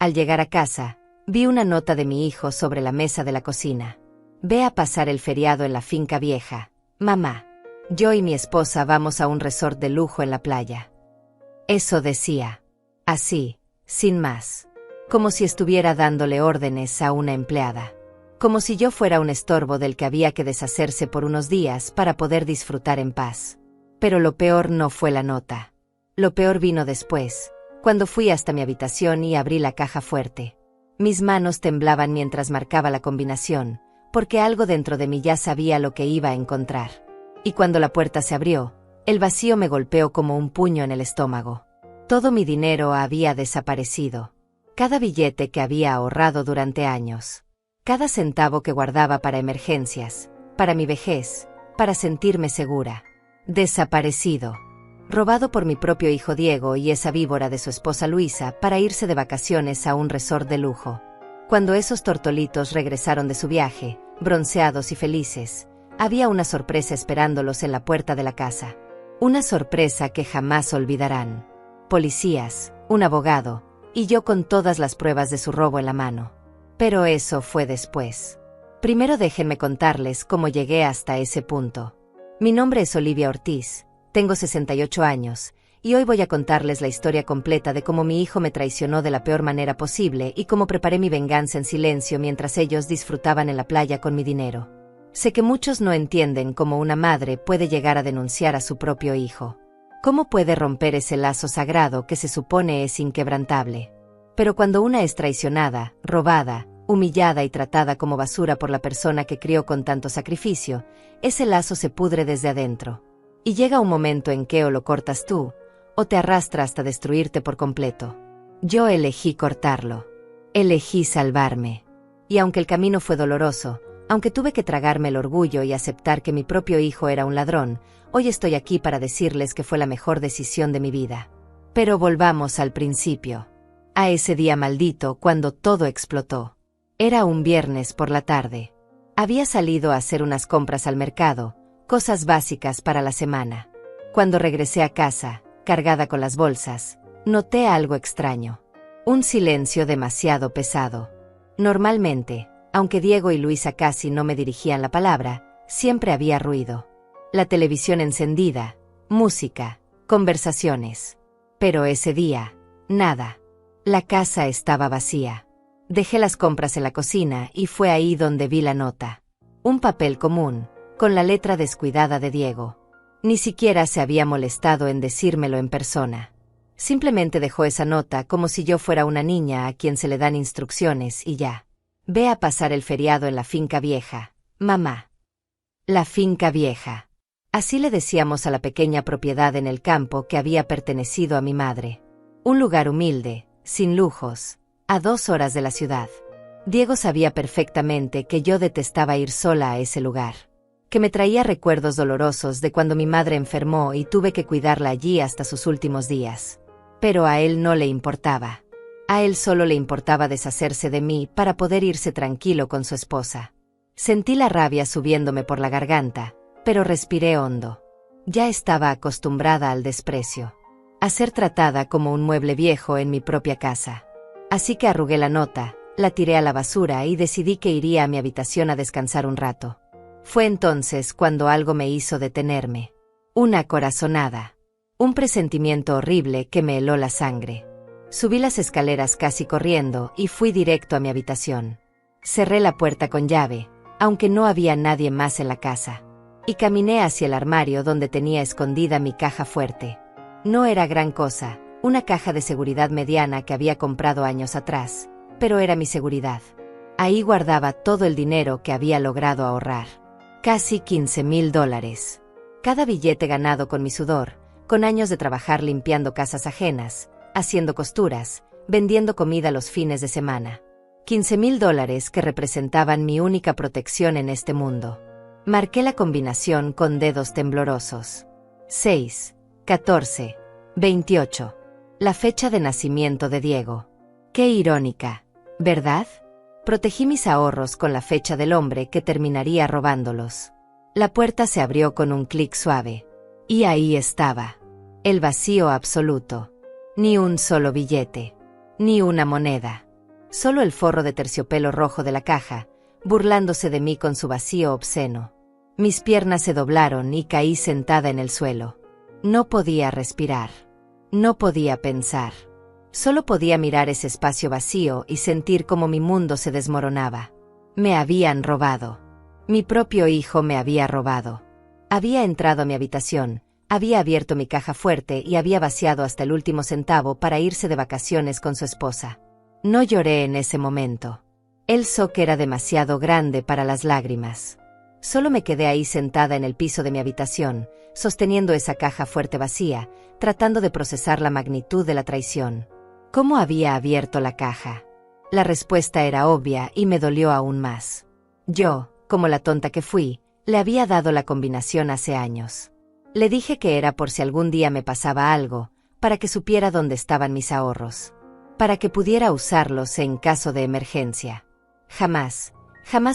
Al llegar a casa, vi una nota de mi hijo sobre la mesa de la cocina. Ve a pasar el feriado en la finca vieja, mamá. Yo y mi esposa vamos a un resort de lujo en la playa. Eso decía. Así, sin más. Como si estuviera dándole órdenes a una empleada. Como si yo fuera un estorbo del que había que deshacerse por unos días para poder disfrutar en paz. Pero lo peor no fue la nota. Lo peor vino después, cuando fui hasta mi habitación y abrí la caja fuerte. Mis manos temblaban mientras marcaba la combinación, porque algo dentro de mí ya sabía lo que iba a encontrar. Y cuando la puerta se abrió, el vacío me golpeó como un puño en el estómago. Todo mi dinero había desaparecido. Cada billete que había ahorrado durante años. Cada centavo que guardaba para emergencias, para mi vejez, para sentirme segura. Desaparecido. Robado por mi propio hijo Diego y esa víbora de su esposa Luisa para irse de vacaciones a un resort de lujo. Cuando esos tortolitos regresaron de su viaje, bronceados y felices, había una sorpresa esperándolos en la puerta de la casa. Una sorpresa que jamás olvidarán. Policías, un abogado, y yo con todas las pruebas de su robo en la mano. Pero eso fue después. Primero déjenme contarles cómo llegué hasta ese punto. Mi nombre es Olivia Ortiz, tengo 68 años, y hoy voy a contarles la historia completa de cómo mi hijo me traicionó de la peor manera posible y cómo preparé mi venganza en silencio mientras ellos disfrutaban en la playa con mi dinero. Sé que muchos no entienden cómo una madre puede llegar a denunciar a su propio hijo. ¿Cómo puede romper ese lazo sagrado que se supone es inquebrantable? Pero cuando una es traicionada, robada, humillada y tratada como basura por la persona que crió con tanto sacrificio, ese lazo se pudre desde adentro. Y llega un momento en que o lo cortas tú, o te arrastra hasta destruirte por completo. Yo elegí cortarlo. Elegí salvarme. Y aunque el camino fue doloroso, aunque tuve que tragarme el orgullo y aceptar que mi propio hijo era un ladrón, hoy estoy aquí para decirles que fue la mejor decisión de mi vida. Pero volvamos al principio. A ese día maldito cuando todo explotó. Era un viernes por la tarde. Había salido a hacer unas compras al mercado, cosas básicas para la semana. Cuando regresé a casa, cargada con las bolsas, noté algo extraño. Un silencio demasiado pesado. Normalmente, aunque Diego y Luisa casi no me dirigían la palabra, siempre había ruido. La televisión encendida, música, conversaciones. Pero ese día, nada. La casa estaba vacía. Dejé las compras en la cocina y fue ahí donde vi la nota. Un papel común, con la letra descuidada de Diego. Ni siquiera se había molestado en decírmelo en persona. Simplemente dejó esa nota como si yo fuera una niña a quien se le dan instrucciones y ya. Ve a pasar el feriado en la finca vieja, mamá. La finca vieja. Así le decíamos a la pequeña propiedad en el campo que había pertenecido a mi madre. Un lugar humilde, sin lujos, a 2 horas de la ciudad. Diego sabía perfectamente que yo detestaba ir sola a ese lugar. Que me traía recuerdos dolorosos de cuando mi madre enfermó y tuve que cuidarla allí hasta sus últimos días. Pero a él no le importaba. A él solo le importaba deshacerse de mí para poder irse tranquilo con su esposa. Sentí la rabia subiéndome por la garganta, pero respiré hondo. Ya estaba acostumbrada al desprecio. A ser tratada como un mueble viejo en mi propia casa. Así que arrugué la nota, la tiré a la basura y decidí que iría a mi habitación a descansar un rato. Fue entonces cuando algo me hizo detenerme. Una corazonada. Un presentimiento horrible que me heló la sangre. Subí las escaleras casi corriendo y fui directo a mi habitación. Cerré la puerta con llave, aunque no había nadie más en la casa. Y caminé hacia el armario donde tenía escondida mi caja fuerte. No era gran cosa, una caja de seguridad mediana que había comprado años atrás, pero era mi seguridad. Ahí guardaba todo el dinero que había logrado ahorrar. Casi $15,000. Cada billete ganado con mi sudor, con años de trabajar limpiando casas ajenas, haciendo costuras, vendiendo comida los fines de semana. $15,000 que representaban mi única protección en este mundo. Marqué la combinación con dedos temblorosos. 6, 14, 28. La fecha de nacimiento de Diego. Qué irónica, ¿verdad? Protegí mis ahorros con la fecha del hombre que terminaría robándolos. La puerta se abrió con un clic suave. Y ahí estaba. El vacío absoluto. Ni un solo billete. Ni una moneda. Solo el forro de terciopelo rojo de la caja, burlándose de mí con su vacío obsceno. Mis piernas se doblaron y caí sentada en el suelo. No podía respirar. No podía pensar. Solo podía mirar ese espacio vacío y sentir cómo mi mundo se desmoronaba. Me habían robado. Mi propio hijo me había robado. Había entrado a mi habitación, había abierto mi caja fuerte y había vaciado hasta el último centavo para irse de vacaciones con su esposa. No lloré en ese momento. El shock era demasiado grande para las lágrimas. Solo me quedé ahí sentada en el piso de mi habitación, sosteniendo esa caja fuerte vacía, tratando de procesar la magnitud de la traición. ¿Cómo había abierto la caja? La respuesta era obvia y me dolió aún más. Yo, como la tonta que fui, le había dado la combinación hace años. Le dije que era por si algún día me pasaba algo, para que supiera dónde estaban mis ahorros. Para que pudiera usarlos en caso de emergencia. Jamás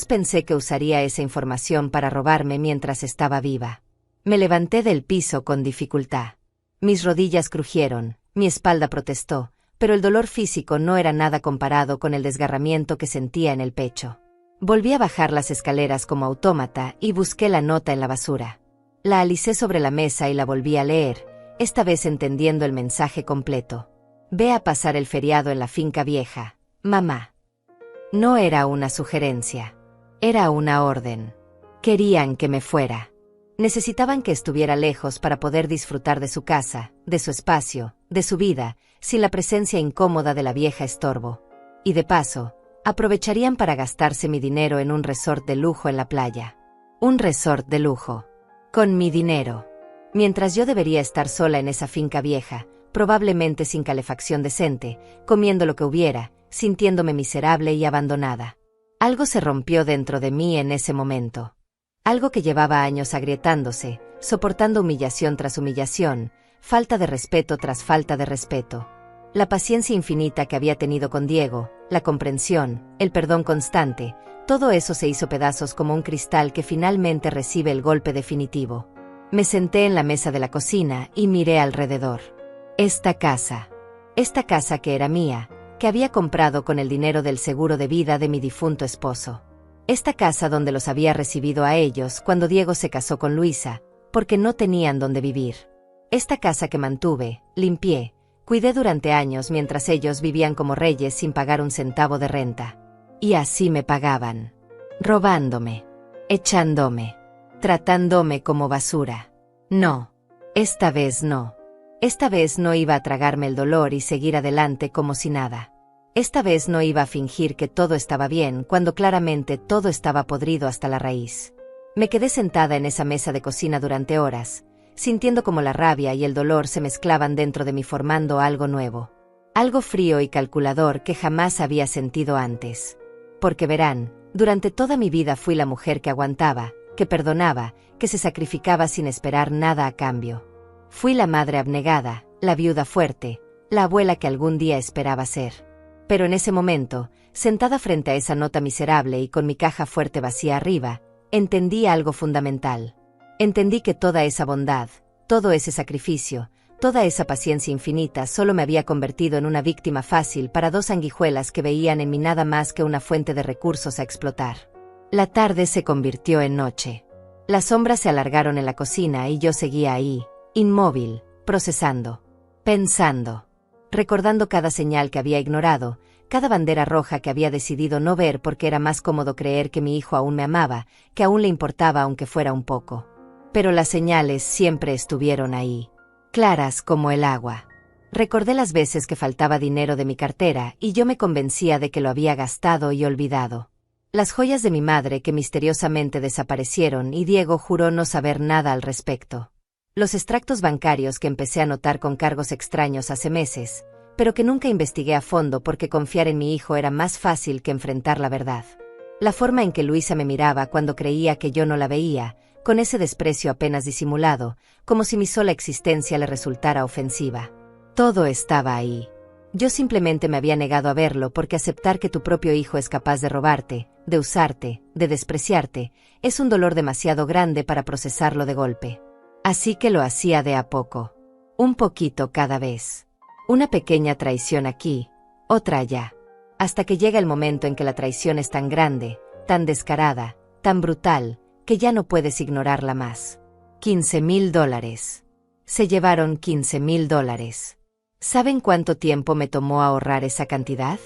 pensé que usaría esa información para robarme mientras estaba viva. Me levanté del piso con dificultad. Mis rodillas crujieron, mi espalda protestó, pero el dolor físico no era nada comparado con el desgarramiento que sentía en el pecho. Volví a bajar las escaleras como autómata y busqué la nota en la basura. La alicé sobre la mesa y la volví a leer, esta vez entendiendo el mensaje completo. Ve a pasar el feriado en la finca vieja, mamá. No era una sugerencia. Era una orden. Querían que me fuera. Necesitaban que estuviera lejos para poder disfrutar de su casa, de su espacio, de su vida, sin la presencia incómoda de la vieja estorbo. Y de paso, aprovecharían para gastarse mi dinero en un resort de lujo en la playa. Un resort de lujo. Con mi dinero. Mientras yo debería estar sola en esa finca vieja, probablemente sin calefacción decente, comiendo lo que hubiera, sintiéndome miserable y abandonada. Algo se rompió dentro de mí en ese momento. Algo que llevaba años agrietándose, soportando humillación tras humillación, falta de respeto tras falta de respeto. La paciencia infinita que había tenido con Diego, la comprensión, el perdón constante, todo eso se hizo pedazos como un cristal que finalmente recibe el golpe definitivo. Me senté en la mesa de la cocina y miré alrededor. Esta casa que era mía, que había comprado con el dinero del seguro de vida de mi difunto esposo. Esta casa donde los había recibido a ellos cuando Diego se casó con Luisa, porque no tenían donde vivir. Esta casa que mantuve, limpié, cuidé durante años mientras ellos vivían como reyes sin pagar un centavo de renta. Y así me pagaban. Robándome. Echándome. Tratándome como basura. No. Esta vez no. Esta vez no iba a tragarme el dolor y seguir adelante como si nada. Esta vez no iba a fingir que todo estaba bien cuando claramente todo estaba podrido hasta la raíz. Me quedé sentada en esa mesa de cocina durante horas, sintiendo como la rabia y el dolor se mezclaban dentro de mí formando algo nuevo. Algo frío y calculador que jamás había sentido antes. Porque verán, durante toda mi vida fui la mujer que aguantaba, que perdonaba, que se sacrificaba sin esperar nada a cambio. Fui la madre abnegada, la viuda fuerte, la abuela que algún día esperaba ser. Pero en ese momento, sentada frente a esa nota miserable y con mi caja fuerte vacía arriba, entendí algo fundamental. Entendí que toda esa bondad, todo ese sacrificio, toda esa paciencia infinita solo me había convertido en una víctima fácil para dos sanguijuelas que veían en mí nada más que una fuente de recursos a explotar. La tarde se convirtió en noche. Las sombras se alargaron en la cocina y yo seguía ahí, inmóvil, procesando, pensando, recordando cada señal que había ignorado, cada bandera roja que había decidido no ver porque era más cómodo creer que mi hijo aún me amaba, que aún le importaba aunque fuera un poco. Pero las señales siempre estuvieron ahí, claras como el agua. Recordé las veces que faltaba dinero de mi cartera y yo me convencía de que lo había gastado y olvidado. Las joyas de mi madre que misteriosamente desaparecieron y Diego juró no saber nada al respecto. Los extractos bancarios que empecé a notar con cargos extraños hace meses, pero que nunca investigué a fondo porque confiar en mi hijo era más fácil que enfrentar la verdad. La forma en que Luisa me miraba cuando creía que yo no la veía, con ese desprecio apenas disimulado, como si mi sola existencia le resultara ofensiva. Todo estaba ahí. Yo simplemente me había negado a verlo porque aceptar que tu propio hijo es capaz de robarte, de usarte, de despreciarte, es un dolor demasiado grande para procesarlo de golpe. Así que lo hacía de a poco. Un poquito cada vez. Una pequeña traición aquí, otra allá. Hasta que llega el momento en que la traición es tan grande, tan descarada, tan brutal, que ya no puedes ignorarla más. $15,000. Se llevaron $15,000. ¿Saben cuánto tiempo me tomó ahorrar esa cantidad?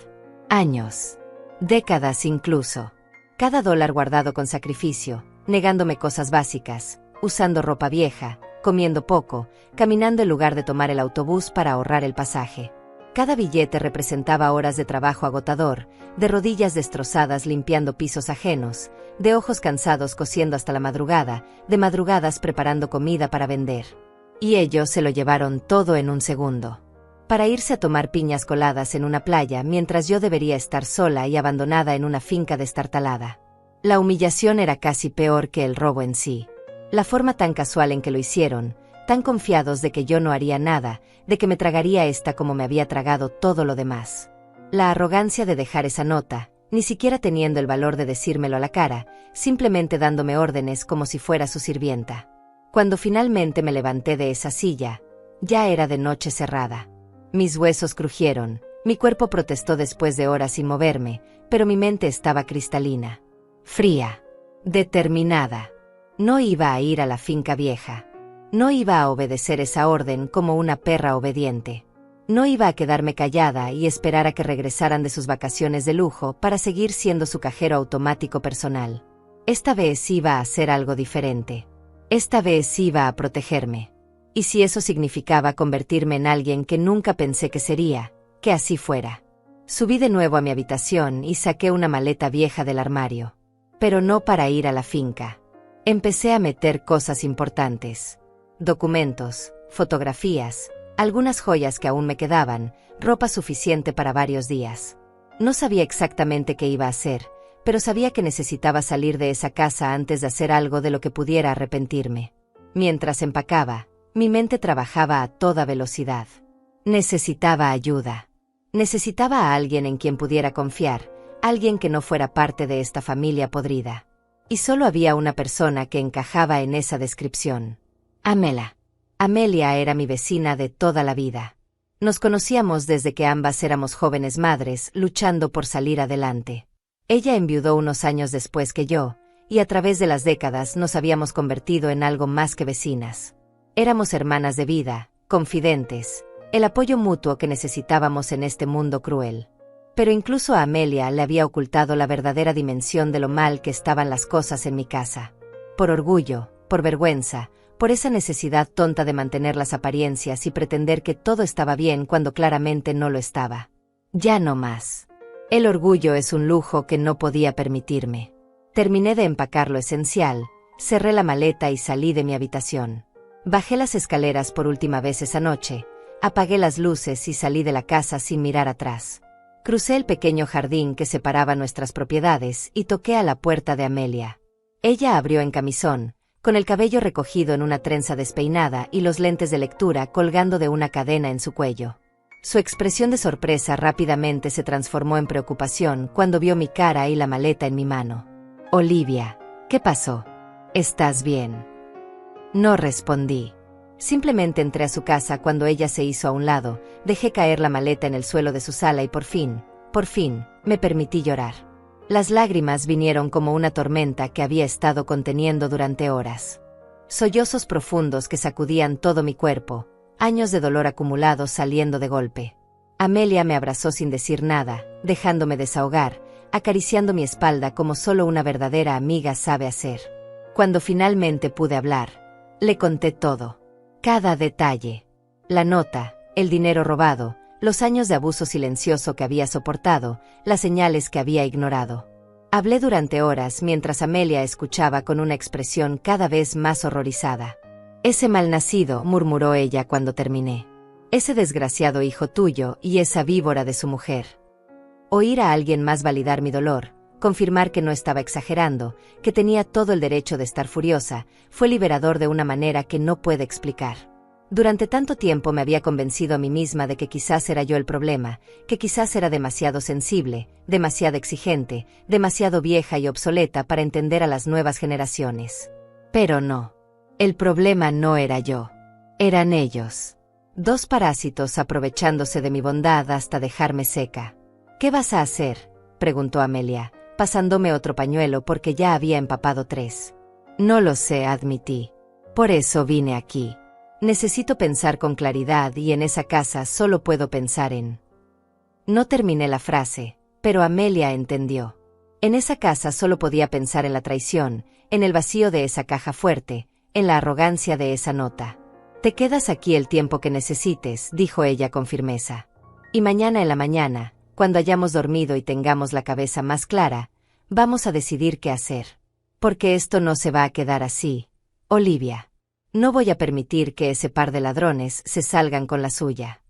Años. Décadas incluso. Cada dólar guardado con sacrificio, negándome cosas básicas, usando ropa vieja, comiendo poco, caminando en lugar de tomar el autobús para ahorrar el pasaje. Cada billete representaba horas de trabajo agotador, de rodillas destrozadas limpiando pisos ajenos, de ojos cansados cosiendo hasta la madrugada, de madrugadas preparando comida para vender. Y ellos se lo llevaron todo en un segundo. Para irse a tomar piñas coladas en una playa mientras yo debería estar sola y abandonada en una finca destartalada. La humillación era casi peor que el robo en sí. La forma tan casual en que lo hicieron, tan confiados de que yo no haría nada, de que me tragaría esta como me había tragado todo lo demás. La arrogancia de dejar esa nota, ni siquiera teniendo el valor de decírmelo a la cara, simplemente dándome órdenes como si fuera su sirvienta. Cuando finalmente me levanté de esa silla, ya era de noche cerrada. Mis huesos crujieron, mi cuerpo protestó después de horas sin moverme, pero mi mente estaba cristalina, fría, determinada. No iba a ir a la finca vieja. No iba a obedecer esa orden como una perra obediente. No iba a quedarme callada y esperar a que regresaran de sus vacaciones de lujo para seguir siendo su cajero automático personal. Esta vez iba a hacer algo diferente. Esta vez iba a protegerme. Y si eso significaba convertirme en alguien que nunca pensé que sería, que así fuera. Subí de nuevo a mi habitación y saqué una maleta vieja del armario. Pero no para ir a la finca. Empecé a meter cosas importantes. Documentos, fotografías, algunas joyas que aún me quedaban, ropa suficiente para varios días. No sabía exactamente qué iba a hacer, pero sabía que necesitaba salir de esa casa antes de hacer algo de lo que pudiera arrepentirme. Mientras empacaba, mi mente trabajaba a toda velocidad. Necesitaba ayuda. Necesitaba a alguien en quien pudiera confiar, alguien que no fuera parte de esta familia podrida. Y solo había una persona que encajaba en esa descripción. Amela. Amelia era mi vecina de toda la vida. Nos conocíamos desde que ambas éramos jóvenes madres luchando por salir adelante. Ella enviudó unos años después que yo, y a través de las décadas nos habíamos convertido en algo más que vecinas. Éramos hermanas de vida, confidentes, el apoyo mutuo que necesitábamos en este mundo cruel. Pero incluso a Amelia le había ocultado la verdadera dimensión de lo mal que estaban las cosas en mi casa. Por orgullo, por vergüenza, por esa necesidad tonta de mantener las apariencias y pretender que todo estaba bien cuando claramente no lo estaba. Ya no más. El orgullo es un lujo que no podía permitirme. Terminé de empacar lo esencial, cerré la maleta y salí de mi habitación. Bajé las escaleras por última vez esa noche, apagué las luces y salí de la casa sin mirar atrás. Crucé el pequeño jardín que separaba nuestras propiedades y toqué a la puerta de Amelia. Ella abrió en camisón, con el cabello recogido en una trenza despeinada y los lentes de lectura colgando de una cadena en su cuello. Su expresión de sorpresa rápidamente se transformó en preocupación cuando vio mi cara y la maleta en mi mano. «Olivia, ¿qué pasó? ¿Estás bien?» No respondí. Simplemente entré a su casa cuando ella se hizo a un lado, dejé caer la maleta en el suelo de su sala y por fin, me permití llorar. Las lágrimas vinieron como una tormenta que había estado conteniendo durante horas. Sollozos profundos que sacudían todo mi cuerpo, años de dolor acumulados saliendo de golpe. Amelia me abrazó sin decir nada, dejándome desahogar, acariciando mi espalda como solo una verdadera amiga sabe hacer. Cuando finalmente pude hablar, le conté todo. Cada detalle. La nota, el dinero robado, los años de abuso silencioso que había soportado, las señales que había ignorado. Hablé durante horas mientras Amelia escuchaba con una expresión cada vez más horrorizada. «Ese malnacido», murmuró ella cuando terminé. «Ese desgraciado hijo tuyo y esa víbora de su mujer». Oír a alguien más validar mi dolor, confirmar que no estaba exagerando, que tenía todo el derecho de estar furiosa, fue liberador de una manera que no puede explicar. Durante tanto tiempo me había convencido a mí misma de que quizás era yo el problema, que quizás era demasiado sensible, demasiado exigente, demasiado vieja y obsoleta para entender a las nuevas generaciones. Pero no. El problema no era yo. Eran ellos. Dos parásitos aprovechándose de mi bondad hasta dejarme seca. ¿Qué vas a hacer?, preguntó Amelia, pasándome otro pañuelo porque ya había empapado 3. No lo sé, admití. Por eso vine aquí. Necesito pensar con claridad y en esa casa solo puedo pensar en... No terminé la frase, pero Amelia entendió. En esa casa solo podía pensar en la traición, en el vacío de esa caja fuerte, en la arrogancia de esa nota. Te quedas aquí el tiempo que necesites, dijo ella con firmeza. Y mañana en la mañana, cuando hayamos dormido y tengamos la cabeza más clara, vamos a decidir qué hacer. Porque esto no se va a quedar así, Olivia. No voy a permitir que ese par de ladrones se salgan con la suya.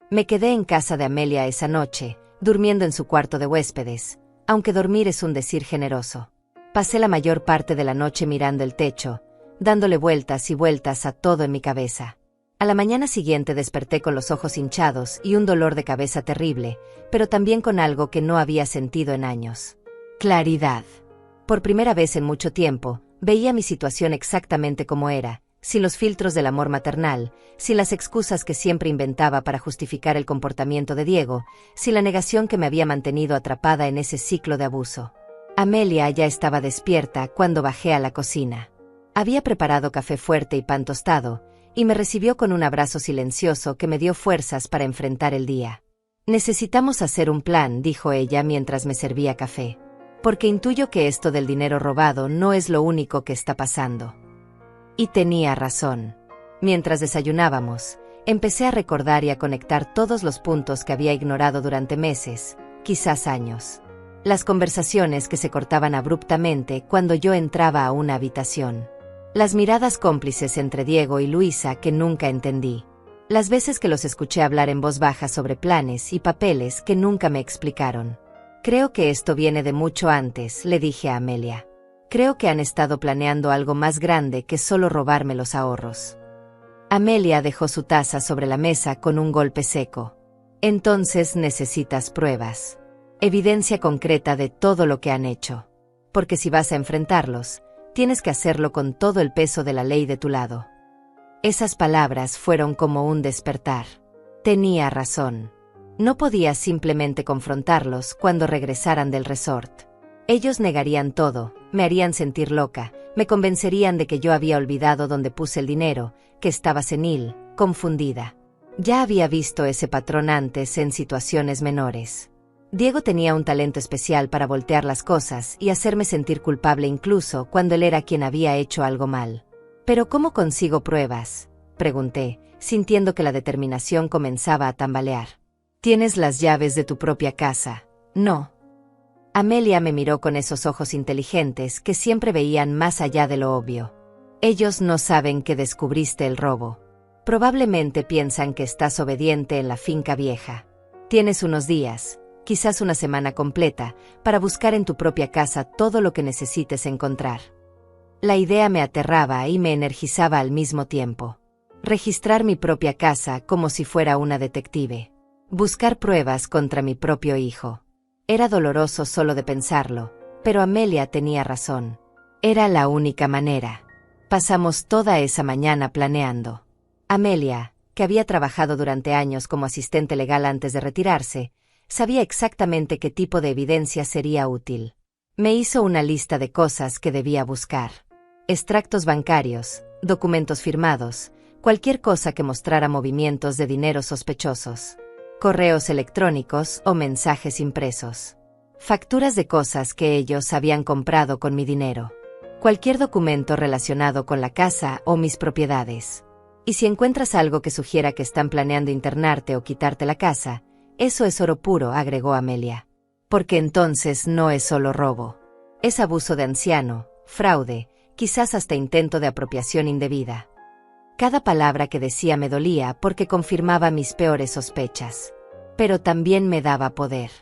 Me quedé en casa de Amelia esa noche, durmiendo en su cuarto de huéspedes, aunque dormir es un decir generoso. Pasé la mayor parte de la noche mirando el techo, dándole vueltas y vueltas a todo en mi cabeza. A la mañana siguiente desperté con los ojos hinchados y un dolor de cabeza terrible, pero también con algo que no había sentido en años. Claridad. Por primera vez en mucho tiempo, veía mi situación exactamente como era, sin los filtros del amor maternal, sin las excusas que siempre inventaba para justificar el comportamiento de Diego, sin la negación que me había mantenido atrapada en ese ciclo de abuso. Amelia ya estaba despierta cuando bajé a la cocina. Había preparado café fuerte y pan tostado, y me recibió con un abrazo silencioso que me dio fuerzas para enfrentar el día. Necesitamos hacer un plan, dijo ella mientras me servía café. Porque intuyo que esto del dinero robado no es lo único que está pasando. Y tenía razón. Mientras desayunábamos, empecé a recordar y a conectar todos los puntos que había ignorado durante meses, quizás años. Las conversaciones que se cortaban abruptamente cuando yo entraba a una habitación. Las miradas cómplices entre Diego y Luisa que nunca entendí. Las veces que los escuché hablar en voz baja sobre planes y papeles que nunca me explicaron. Creo que esto viene de mucho antes, le dije a Amelia. Creo que han estado planeando algo más grande que solo robarme los ahorros. Amelia dejó su taza sobre la mesa con un golpe seco. Entonces necesitas pruebas. Evidencia concreta de todo lo que han hecho. Porque si vas a enfrentarlos, tienes que hacerlo con todo el peso de la ley de tu lado. Esas palabras fueron como un despertar. Tenía razón. No podía simplemente confrontarlos cuando regresaran del resort. Ellos negarían todo, me harían sentir loca, me convencerían de que yo había olvidado dónde puse el dinero, que estaba senil, confundida. Ya había visto ese patrón antes en situaciones menores. Diego tenía un talento especial para voltear las cosas y hacerme sentir culpable incluso cuando él era quien había hecho algo mal. ¿Pero cómo consigo pruebas?, pregunté, sintiendo que la determinación comenzaba a tambalear. ¿Tienes las llaves de tu propia casa? No. Amelia me miró con esos ojos inteligentes que siempre veían más allá de lo obvio. Ellos no saben que descubriste el robo. Probablemente piensan que estás obediente en la finca vieja. Tienes unos días, quizás una semana completa, para buscar en tu propia casa todo lo que necesites encontrar. La idea me aterraba y me energizaba al mismo tiempo. Registrar mi propia casa como si fuera una detective. Buscar pruebas contra mi propio hijo. Era doloroso solo de pensarlo, pero Amelia tenía razón. Era la única manera. Pasamos toda esa mañana planeando. Amelia, que había trabajado durante años como asistente legal antes de retirarse, sabía exactamente qué tipo de evidencia sería útil. Me hizo una lista de cosas que debía buscar. Extractos bancarios, documentos firmados, cualquier cosa que mostrara movimientos de dinero sospechosos. Correos electrónicos o mensajes impresos. Facturas de cosas que ellos habían comprado con mi dinero. Cualquier documento relacionado con la casa o mis propiedades. Y si encuentras algo que sugiera que están planeando internarte o quitarte la casa, eso es oro puro, agregó Amelia. Porque entonces no es solo robo. Es abuso de anciano, fraude, quizás hasta intento de apropiación indebida. Cada palabra que decía me dolía porque confirmaba mis peores sospechas. Pero también me daba poder.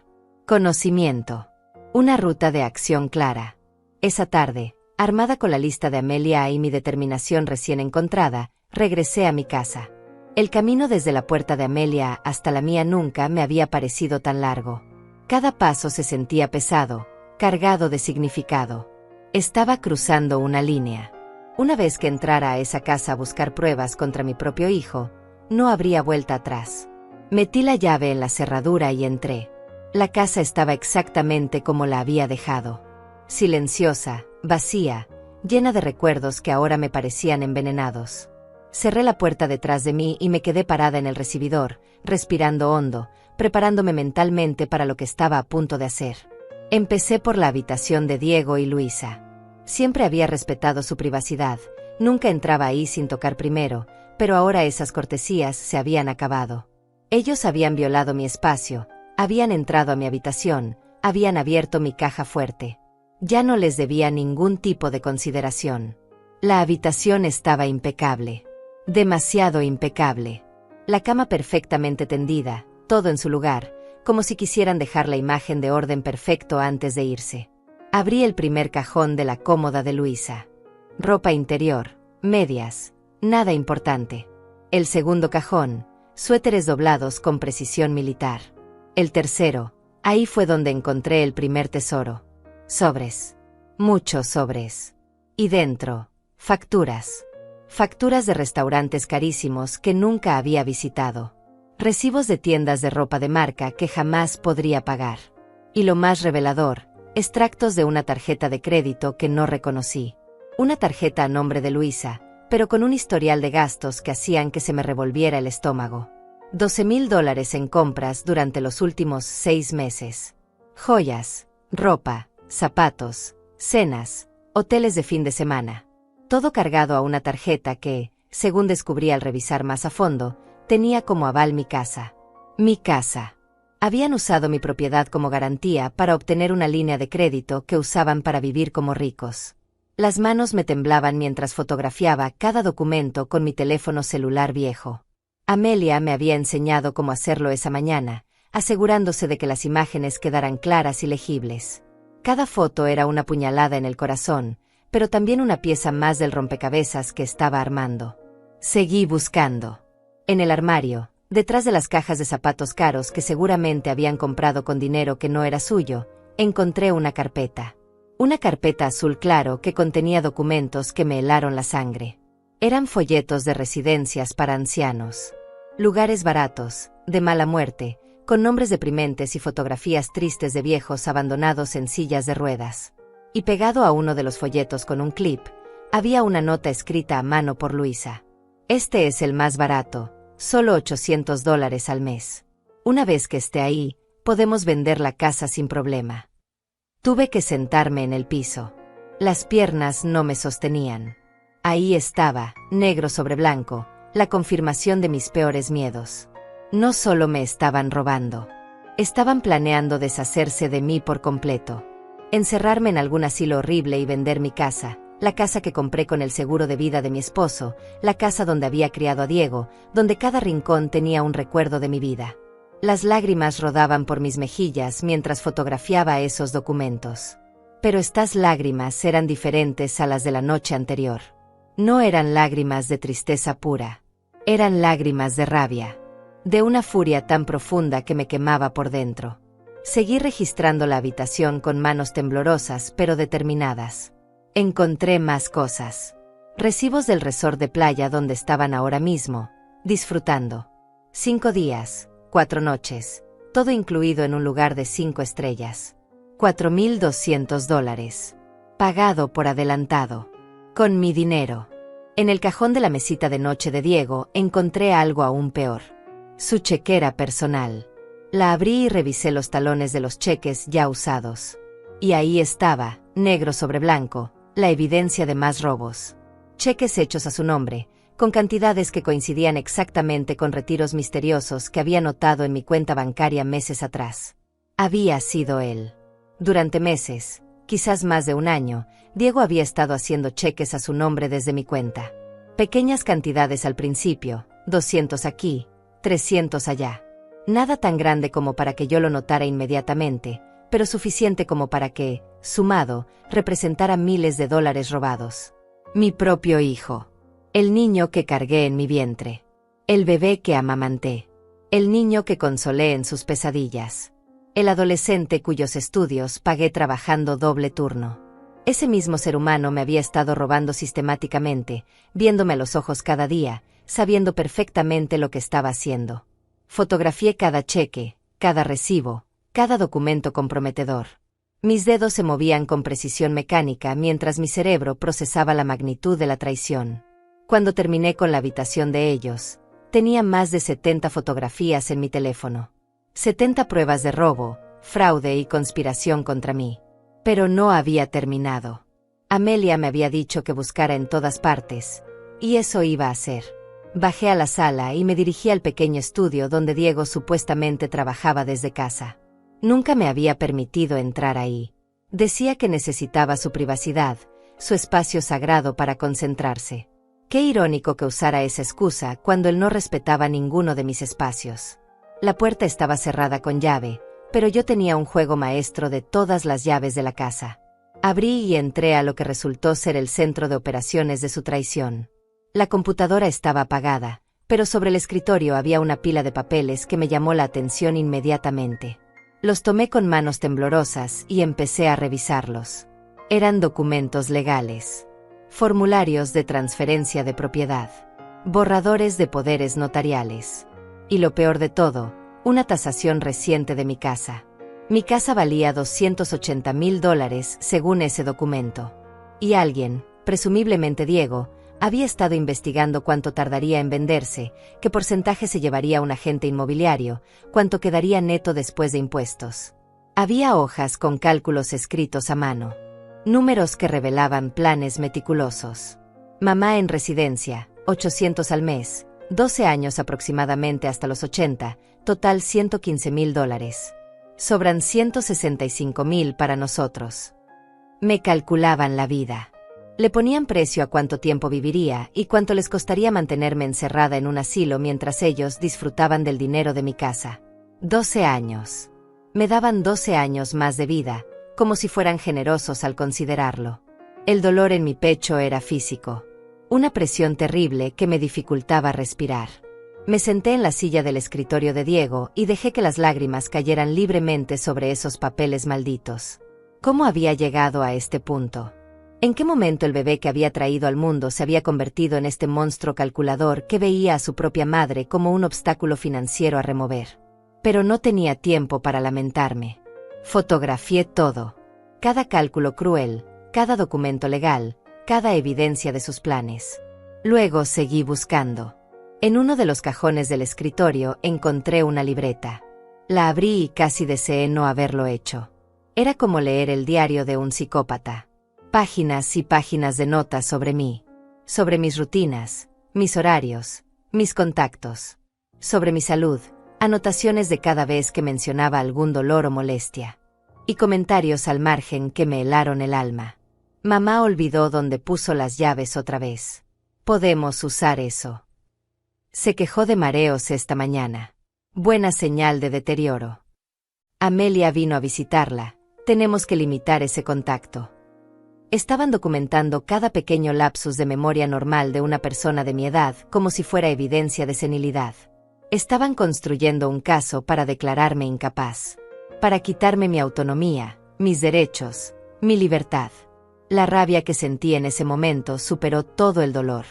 Conocimiento. Una ruta de acción clara. Esa tarde, armada con la lista de Amelia y mi determinación recién encontrada, regresé a mi casa. El camino desde la puerta de Amelia hasta la mía nunca me había parecido tan largo. Cada paso se sentía pesado, cargado de significado. Estaba cruzando una línea. Una vez que entrara a esa casa a buscar pruebas contra mi propio hijo, no habría vuelta atrás. Metí la llave en la cerradura y entré. La casa estaba exactamente como la había dejado. Silenciosa, vacía, llena de recuerdos que ahora me parecían envenenados. Cerré la puerta detrás de mí y me quedé parada en el recibidor, respirando hondo, preparándome mentalmente para lo que estaba a punto de hacer. Empecé por la habitación de Diego y Luisa. Siempre había respetado su privacidad, nunca entraba ahí sin tocar primero, pero ahora esas cortesías se habían acabado. Ellos habían violado mi espacio, habían entrado a mi habitación, habían abierto mi caja fuerte. Ya no les debía ningún tipo de consideración. La habitación estaba impecable. Demasiado impecable. La cama perfectamente tendida, todo en su lugar, como si quisieran dejar la imagen de orden perfecto antes de irse. Abrí el primer cajón de la cómoda de Luisa. Ropa interior, medias, nada importante. El segundo cajón, suéteres doblados con precisión militar. El tercero, ahí fue donde encontré el primer tesoro. Sobres. Muchos sobres. Y dentro, facturas. Facturas de restaurantes carísimos que nunca había visitado. Recibos de tiendas de ropa de marca que jamás podría pagar. Y lo más revelador, extractos de una tarjeta de crédito que no reconocí. Una tarjeta a nombre de Luisa, pero con un historial de gastos que hacían que se me revolviera el estómago. $12,000 en compras durante los últimos 6 meses. Joyas, ropa, zapatos, cenas, hoteles de fin de semana. Todo cargado a una tarjeta que, según descubrí al revisar más a fondo, tenía como aval mi casa. Mi casa. Habían usado mi propiedad como garantía para obtener una línea de crédito que usaban para vivir como ricos. Las manos me temblaban mientras fotografiaba cada documento con mi teléfono celular viejo. Amelia me había enseñado cómo hacerlo esa mañana, asegurándose de que las imágenes quedaran claras y legibles. Cada foto era una puñalada en el corazón, pero también una pieza más del rompecabezas que estaba armando. Seguí buscando. En el armario, detrás de las cajas de zapatos caros que seguramente habían comprado con dinero que no era suyo, encontré una carpeta. Una carpeta azul claro que contenía documentos que me helaron la sangre. Eran folletos de residencias para ancianos. Lugares baratos, de mala muerte, con nombres deprimentes y fotografías tristes de viejos abandonados en sillas de ruedas. Y pegado a uno de los folletos con un clip, había una nota escrita a mano por Luisa. Este es el más barato, solo $800 al mes. Una vez que esté ahí, podemos vender la casa sin problema. Tuve que sentarme en el piso. Las piernas no me sostenían. Ahí estaba, negro sobre blanco, la confirmación de mis peores miedos. No solo me estaban robando. Estaban planeando deshacerse de mí por completo. Encerrarme en algún asilo horrible y vender mi casa, la casa que compré con el seguro de vida de mi esposo, la casa donde había criado a Diego, donde cada rincón tenía un recuerdo de mi vida. Las lágrimas rodaban por mis mejillas mientras fotografiaba esos documentos. Pero estas lágrimas eran diferentes a las de la noche anterior. No eran lágrimas de tristeza pura. Eran lágrimas de rabia. De una furia tan profunda que me quemaba por dentro. Seguí registrando la habitación con manos temblorosas pero determinadas. Encontré más cosas. Recibos del resort de playa donde estaban ahora mismo, disfrutando. 5 días, 4 noches, todo incluido en un lugar de 5 estrellas. $4,200. Pagado por adelantado. Con mi dinero. En el cajón de la mesita de noche de Diego encontré algo aún peor. Su chequera personal. La abrí y revisé los talones de los cheques ya usados. Y ahí estaba, negro sobre blanco, la evidencia de más robos. Cheques hechos a su nombre, con cantidades que coincidían exactamente con retiros misteriosos que había notado en mi cuenta bancaria meses atrás. Había sido él. Durante meses, quizás más de un año, Diego había estado haciendo cheques a su nombre desde mi cuenta. Pequeñas cantidades al principio, 200 aquí, 300 allá. Nada tan grande como para que yo lo notara inmediatamente, pero suficiente como para que, sumado, representara miles de dólares robados. Mi propio hijo. El niño que cargué en mi vientre. El bebé que amamanté. El niño que consolé en sus pesadillas. El adolescente cuyos estudios pagué trabajando doble turno. Ese mismo ser humano me había estado robando sistemáticamente, viéndome a los ojos cada día, sabiendo perfectamente lo que estaba haciendo. Fotografié cada cheque, cada recibo, cada documento comprometedor. Mis dedos se movían con precisión mecánica mientras mi cerebro procesaba la magnitud de la traición. Cuando terminé con la habitación de ellos, tenía más de 70 fotografías en mi teléfono. 70 pruebas de robo, fraude y conspiración contra mí. Pero no había terminado. Amelia me había dicho que buscara en todas partes, y eso iba a hacer. Bajé a la sala y me dirigí al pequeño estudio donde Diego supuestamente trabajaba desde casa. Nunca me había permitido entrar ahí. Decía que necesitaba su privacidad, su espacio sagrado para concentrarse. Qué irónico que usara esa excusa cuando él no respetaba ninguno de mis espacios. La puerta estaba cerrada con llave, pero yo tenía un juego maestro de todas las llaves de la casa. Abrí y entré a lo que resultó ser el centro de operaciones de su traición. La computadora estaba apagada, pero sobre el escritorio había una pila de papeles que me llamó la atención inmediatamente. Los tomé con manos temblorosas y empecé a revisarlos. Eran documentos legales, formularios de transferencia de propiedad, borradores de poderes notariales. Y lo peor de todo, una tasación reciente de mi casa. Mi casa valía $280,000 según ese documento. Y alguien, presumiblemente Diego, había estado investigando cuánto tardaría en venderse, qué porcentaje se llevaría un agente inmobiliario, cuánto quedaría neto después de impuestos. Había hojas con cálculos escritos a mano. Números que revelaban planes meticulosos. Mamá en residencia, 800 al mes, 12 años aproximadamente hasta los 80, total $115,000. Sobran $165,000 para nosotros. Me calculaban la vida. Le ponían precio a cuánto tiempo viviría y cuánto les costaría mantenerme encerrada en un asilo mientras ellos disfrutaban del dinero de mi casa. 12 años. Me daban 12 años más de vida, como si fueran generosos al considerarlo. El dolor en mi pecho era físico. Una presión terrible que me dificultaba respirar. Me senté en la silla del escritorio de Diego y dejé que las lágrimas cayeran libremente sobre esos papeles malditos. ¿Cómo había llegado a este punto? ¿En qué momento el bebé que había traído al mundo se había convertido en este monstruo calculador que veía a su propia madre como un obstáculo financiero a remover? Pero no tenía tiempo para lamentarme. Fotografié todo. Cada cálculo cruel, cada documento legal, cada evidencia de sus planes. Luego seguí buscando. En uno de los cajones del escritorio encontré una libreta. La abrí y casi deseé no haberlo hecho. Era como leer el diario de un psicópata. Páginas y páginas de notas sobre mí, sobre mis rutinas, mis horarios, mis contactos, sobre mi salud, anotaciones de cada vez que mencionaba algún dolor o molestia, y comentarios al margen que me helaron el alma. Mamá olvidó dónde puso las llaves otra vez. Podemos usar eso. Se quejó de mareos esta mañana. Buena señal de deterioro. Amelia vino a visitarla. Tenemos que limitar ese contacto. Estaban documentando cada pequeño lapsus de memoria normal de una persona de mi edad como si fuera evidencia de senilidad. Estaban construyendo un caso para declararme incapaz. Para quitarme mi autonomía, mis derechos, mi libertad. La rabia que sentí en ese momento superó todo el dolor.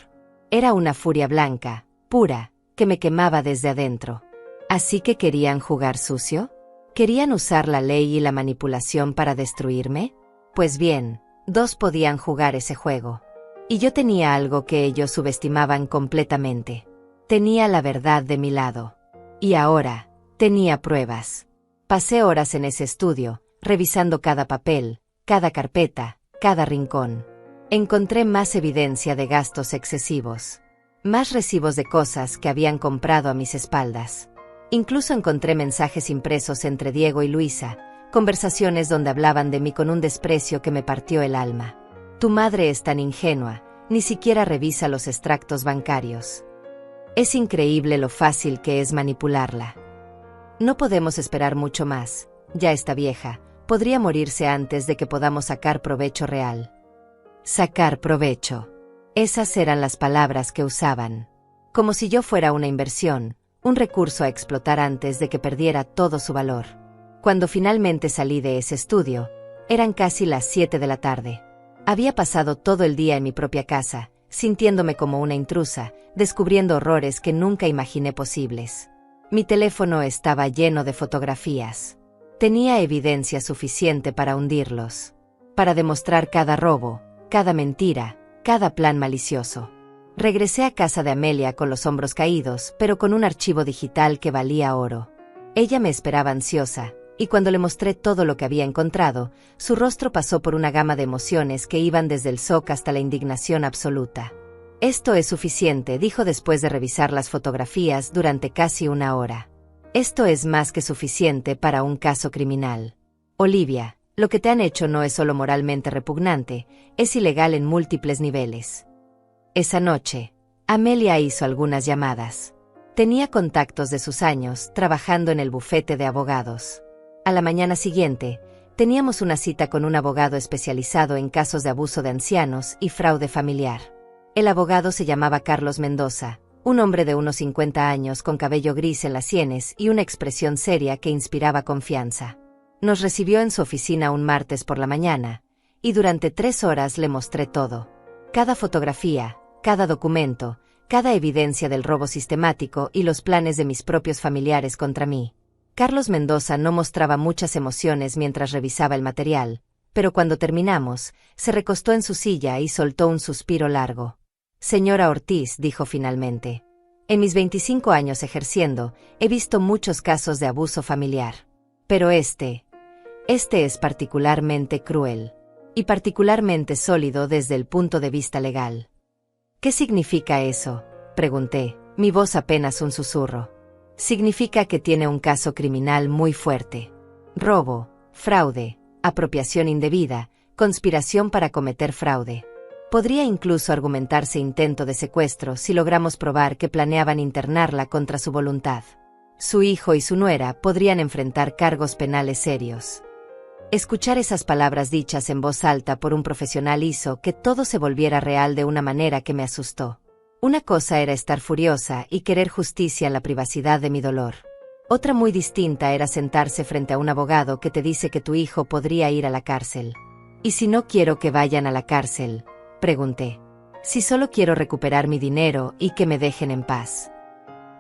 Era una furia blanca, pura, que me quemaba desde adentro. ¿Así que querían jugar sucio? ¿Querían usar la ley y la manipulación para destruirme? Pues bien, dos podían jugar ese juego. Y yo tenía algo que ellos subestimaban completamente. Tenía la verdad de mi lado. Y ahora, tenía pruebas. Pasé horas en ese estudio, revisando cada papel, cada carpeta, cada rincón. Encontré más evidencia de gastos excesivos. Más recibos de cosas que habían comprado a mis espaldas. Incluso encontré mensajes impresos entre Diego y Luisa, conversaciones donde hablaban de mí con un desprecio que me partió el alma. Tu madre es tan ingenua, ni siquiera revisa los extractos bancarios. Es increíble lo fácil que es manipularla. No podemos esperar mucho más, ya está vieja, podría morirse antes de que podamos sacar provecho real. Sacar provecho. Esas eran las palabras que usaban. Como si yo fuera una inversión, un recurso a explotar antes de que perdiera todo su valor. Cuando finalmente salí de ese estudio, eran casi las 7 de la tarde. Había pasado todo el día en mi propia casa, sintiéndome como una intrusa, descubriendo horrores que nunca imaginé posibles. Mi teléfono estaba lleno de fotografías. Tenía evidencia suficiente para hundirlos, para demostrar cada robo, cada mentira, cada plan malicioso. Regresé a casa de Amelia con los hombros caídos, pero con un archivo digital que valía oro. Ella me esperaba ansiosa, y cuando le mostré todo lo que había encontrado, su rostro pasó por una gama de emociones que iban desde el shock hasta la indignación absoluta. «Esto es suficiente», dijo después de revisar las fotografías durante casi una hora. «Esto es más que suficiente para un caso criminal. Olivia, lo que te han hecho no es solo moralmente repugnante, es ilegal en múltiples niveles». Esa noche, Amelia hizo algunas llamadas. Tenía contactos de sus años trabajando en el bufete de abogados. A la mañana siguiente, teníamos una cita con un abogado especializado en casos de abuso de ancianos y fraude familiar. El abogado se llamaba Carlos Mendoza, un hombre de unos 50 años con cabello gris en las sienes y una expresión seria que inspiraba confianza. Nos recibió en su oficina un martes por la mañana, y durante 3 horas le mostré todo. Cada fotografía, cada documento, cada evidencia del robo sistemático y los planes de mis propios familiares contra mí. Carlos Mendoza no mostraba muchas emociones mientras revisaba el material, pero cuando terminamos, se recostó en su silla y soltó un suspiro largo. «Señora Ortiz», dijo finalmente, «en mis 25 años ejerciendo, he visto muchos casos de abuso familiar. Pero este es particularmente cruel. Y particularmente sólido desde el punto de vista legal». «¿Qué significa eso?», pregunté, mi voz apenas un susurro. «Significa que tiene un caso criminal muy fuerte. Robo, fraude, apropiación indebida, conspiración para cometer fraude. Podría incluso argumentarse intento de secuestro si logramos probar que planeaban internarla contra su voluntad. Su hijo y su nuera podrían enfrentar cargos penales serios». Escuchar esas palabras dichas en voz alta por un profesional hizo que todo se volviera real de una manera que me asustó. Una cosa era estar furiosa y querer justicia en la privacidad de mi dolor. Otra muy distinta era sentarse frente a un abogado que te dice que tu hijo podría ir a la cárcel. «¿Y si no quiero que vayan a la cárcel?», pregunté. «Si solo quiero recuperar mi dinero y que me dejen en paz».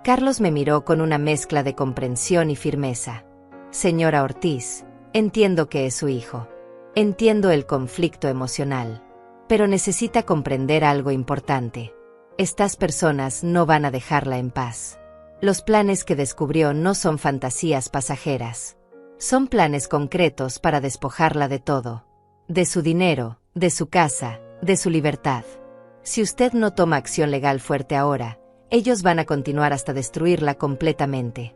Carlos me miró con una mezcla de comprensión y firmeza. «Señora Ortiz, entiendo que es su hijo. Entiendo el conflicto emocional. Pero necesita comprender algo importante. Estas personas no van a dejarla en paz. Los planes que descubrió no son fantasías pasajeras. Son planes concretos para despojarla de todo. De su dinero, de su casa, de su libertad. Si usted no toma acción legal fuerte ahora, ellos van a continuar hasta destruirla completamente».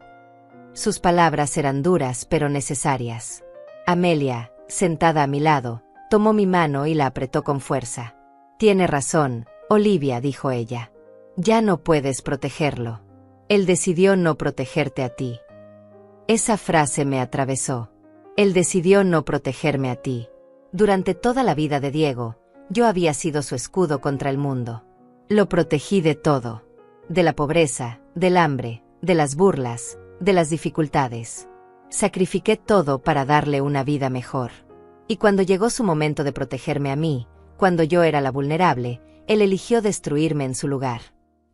Sus palabras eran duras pero necesarias. Amelia, sentada a mi lado, tomó mi mano y la apretó con fuerza. «Tiene razón, Olivia», dijo ella. «Ya no puedes protegerlo. Él decidió no protegerte a ti». Esa frase me atravesó. Él decidió no protegerme a ti. Durante toda la vida de Diego, yo había sido su escudo contra el mundo. Lo protegí de todo. De la pobreza, del hambre, de las burlas, de las dificultades. Sacrifiqué todo para darle una vida mejor. Y cuando llegó su momento de protegerme a mí, cuando yo era la vulnerable, él eligió destruirme en su lugar.